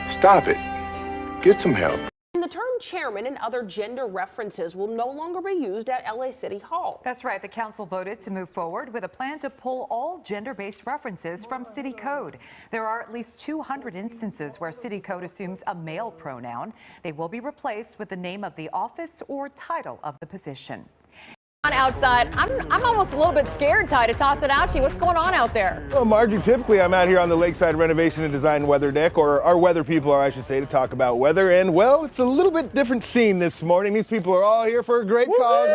Stop it. Get some help.
the term chairman and other gender references will no longer be used at LA City Hall.
That's right. The council voted to move forward with a plan to pull all gender-based references from city code. There are at least 200 instances where city code assumes a male pronoun. They will be replaced with the name of the office or title of the position.
Outside, I'm almost a little bit scared, Ty, to toss it out to you. What's going on out there?
Well, Margie, typically I'm out here on the Lakeside Renovation and Design weather deck, or our weather people are, I should say, to talk about weather. And, well, it's a little bit different scene this morning. These people are all here for a great cause.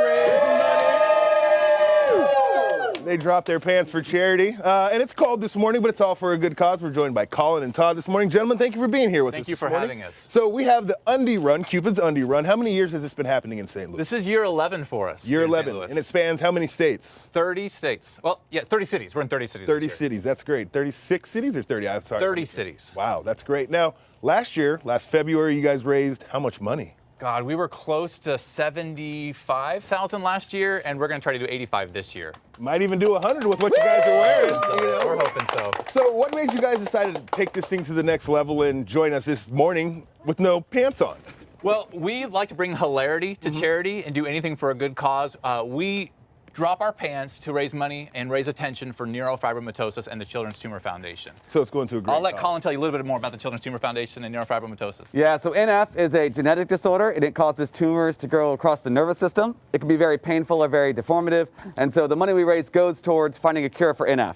They dropped their pants for charity. And it's cold this morning, but it's all for a good cause. We're joined by Colin and Todd this morning. Gentlemen, thank you for being here with us
Thank you
this
for
morning.
having us.
So we have the Undie Run, Cupid's Undie Run. How many years has this been happening in St. Louis?
This is year 11 for us.
Year
here in St.
11.
Louis.
And it spans how many states?
30 states. Well, yeah, 30 cities. We're in 30 cities.
30 cities. That's great. 36 cities or 30? I'm sorry.
30 cities.
Wow, that's great. Now, last February, you guys raised how much money?
God, we were close to 75,000 last year, and we're going to try to do 85 this year.
Might even do 100 with what you guys are wearing.
We're hoping so.
So what made you guys decide to take this thing to the next level and join us this morning with no pants on?
Well, we like to bring hilarity to charity and do anything for a good cause. We drop our pants to raise money and raise attention for neurofibromatosis and the Children's Tumor Foundation.
So it's going to a great
I'll let
cause.
Colin tell you a little bit more about the Children's Tumor Foundation and neurofibromatosis.
Yeah, so NF is a genetic disorder, and it causes tumors to grow across the nervous system. It can be very painful or very deformative, and so the money we raise goes towards finding a cure for NF.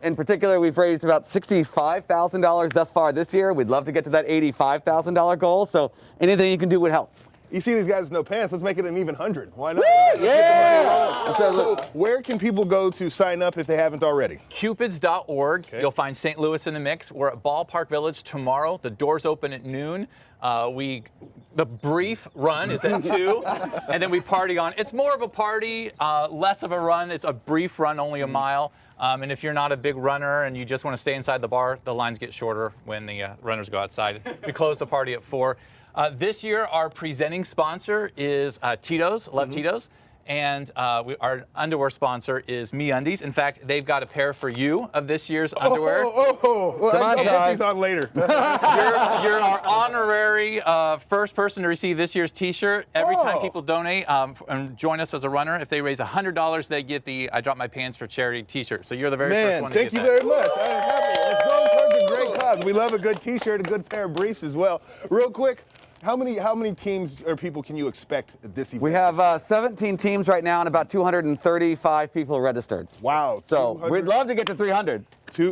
In particular, we've raised about $65,000 thus far this year. We'd love to get to that $85,000 goal, so anything you can do would help.
You see these guys with no pants, let's make it an even 100. Why not?
Woo! Yeah!
So where can people go to sign up if they haven't already?
Cupids.org. You'll find St. Louis in the mix. We're at Ballpark Village tomorrow. The doors open at noon. The brief run is at 2, and then we party on. It's more of a party, less of a run. It's a brief run, only a mile. And if you're not a big runner and you just want to stay inside the bar, the lines get shorter when the runners go outside. We close the party at 4. This year, our presenting sponsor is Tito's, Love Tito's, and our underwear sponsor is MeUndies. In fact, they've got a pair for you of this year's underwear.
Well, I'll put these on later.
You're our honorary first person to receive this year's T-shirt. Every time people donate and join us as a runner, if they raise $100, they get the I Drop My Pants for Charity T-shirt. So you're the very first one to get that.
Thank you very much. I'm happy. Let's go towards a great cause. We love a good T-shirt, a good pair of briefs as well. Real quick, how many teams or people can you expect at this event?
We have 17 teams right now and about 235 people registered.
Wow.
So we'd love to get to 300.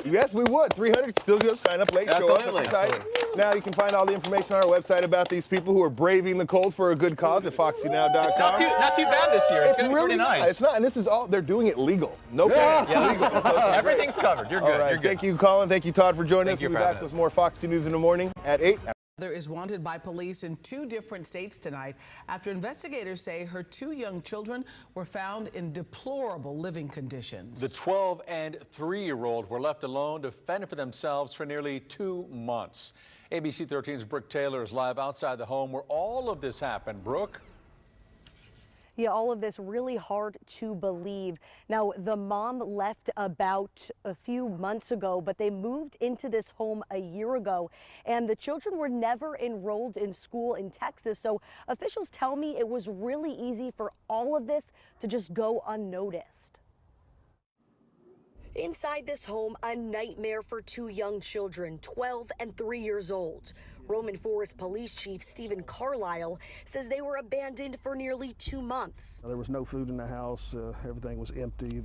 Yes, we would. 300, still just sign up late, show up at the site. Now you can find all the information on our website about these people who are braving the cold for a good cause at foxynow.com.
It's not too bad this year. It's going to be
really
pretty nice.
It's not, and this is all, they're doing it legal. No pants, legal. So
everything's covered. You're good.
All right.
You're good.
Thank you, Colin. Thank you, Todd, for joining us.
Thank you
We'll be
for
back
having
with
us.
more Foxy News in the morning at 8.
Mother is wanted by police in 2 different states tonight after investigators say her 2 young children were found in deplorable living conditions.
The 12 and 3-year-old were left alone to fend for themselves for nearly 2 months. ABC 13's Brooke Taylor is live outside the home where all of this happened. Brooke?
Yeah, all of this really hard to believe. Now, the mom left about a few months ago, but they moved into this home a year ago, and the children were never enrolled in school in Texas. So officials tell me it was really easy for all of this to just go unnoticed. Inside this home, a nightmare for 2 young children, 12 and 3 years old. Roman Forest Police Chief Stephen Carlisle says they were abandoned for nearly 2 months.
There was no food in the house. Everything was empty.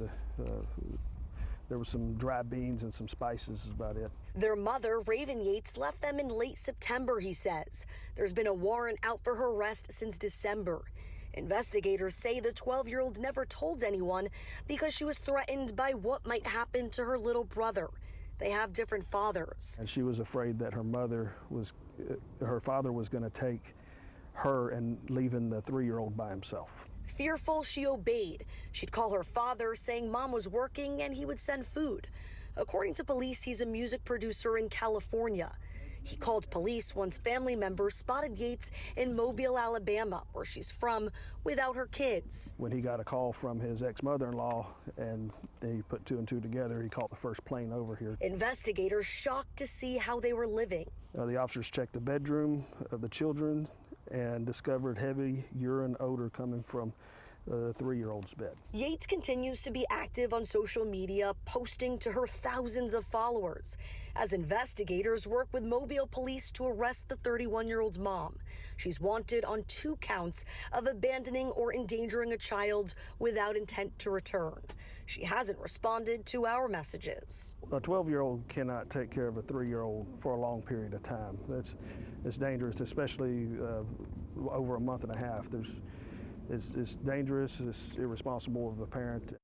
There was some dry beans and some spices is about it.
Their mother, Raven Yates, left them in late September, he says. There's been a warrant out for her arrest since December. Investigators say the 12-year-old never told anyone because she was threatened by what might happen to her little brother. They have different fathers.
And she was afraid that her father was going to take her and leaving the 3-year-old by himself.
Fearful, she obeyed. She'd call her father, saying mom was working and he would send food. According to police, he's a music producer in California. He called police once family members spotted Yates in Mobile, Alabama, where she's from, without her kids.
When he got a call from his ex-mother-in-law and they put 2 and 2 together, he caught the first plane over here.
Investigators shocked to see how they were living.
The officers checked the bedroom of the children, and discovered heavy urine odor coming from the 3-year-old's bed.
Yates continues to be active on social media, posting to her thousands of followers as investigators work with Mobile police to arrest the 31-year-old's mom. She's wanted on 2 counts of abandoning or endangering a child without intent to return. She hasn't responded to our messages.
A 12-year-old cannot take care of a 3-year-old for a long period of time. It's dangerous, especially over a month and a half. It's dangerous, it's irresponsible of a parent.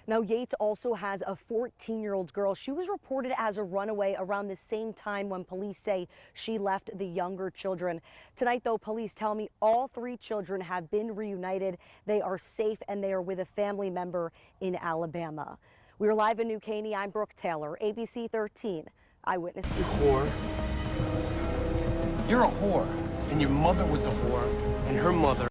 Now, Yates also has a 14-year-old girl. She was reported as a runaway around the same time when police say she left the younger children. Tonight, though, police tell me all 3 children have been reunited. They are safe and they are with a family member in Alabama. We are live in New Caney. I'm Brooke Taylor, ABC 13 Eyewitness.
You whore. You're a whore, and your mother was a whore, and her mother.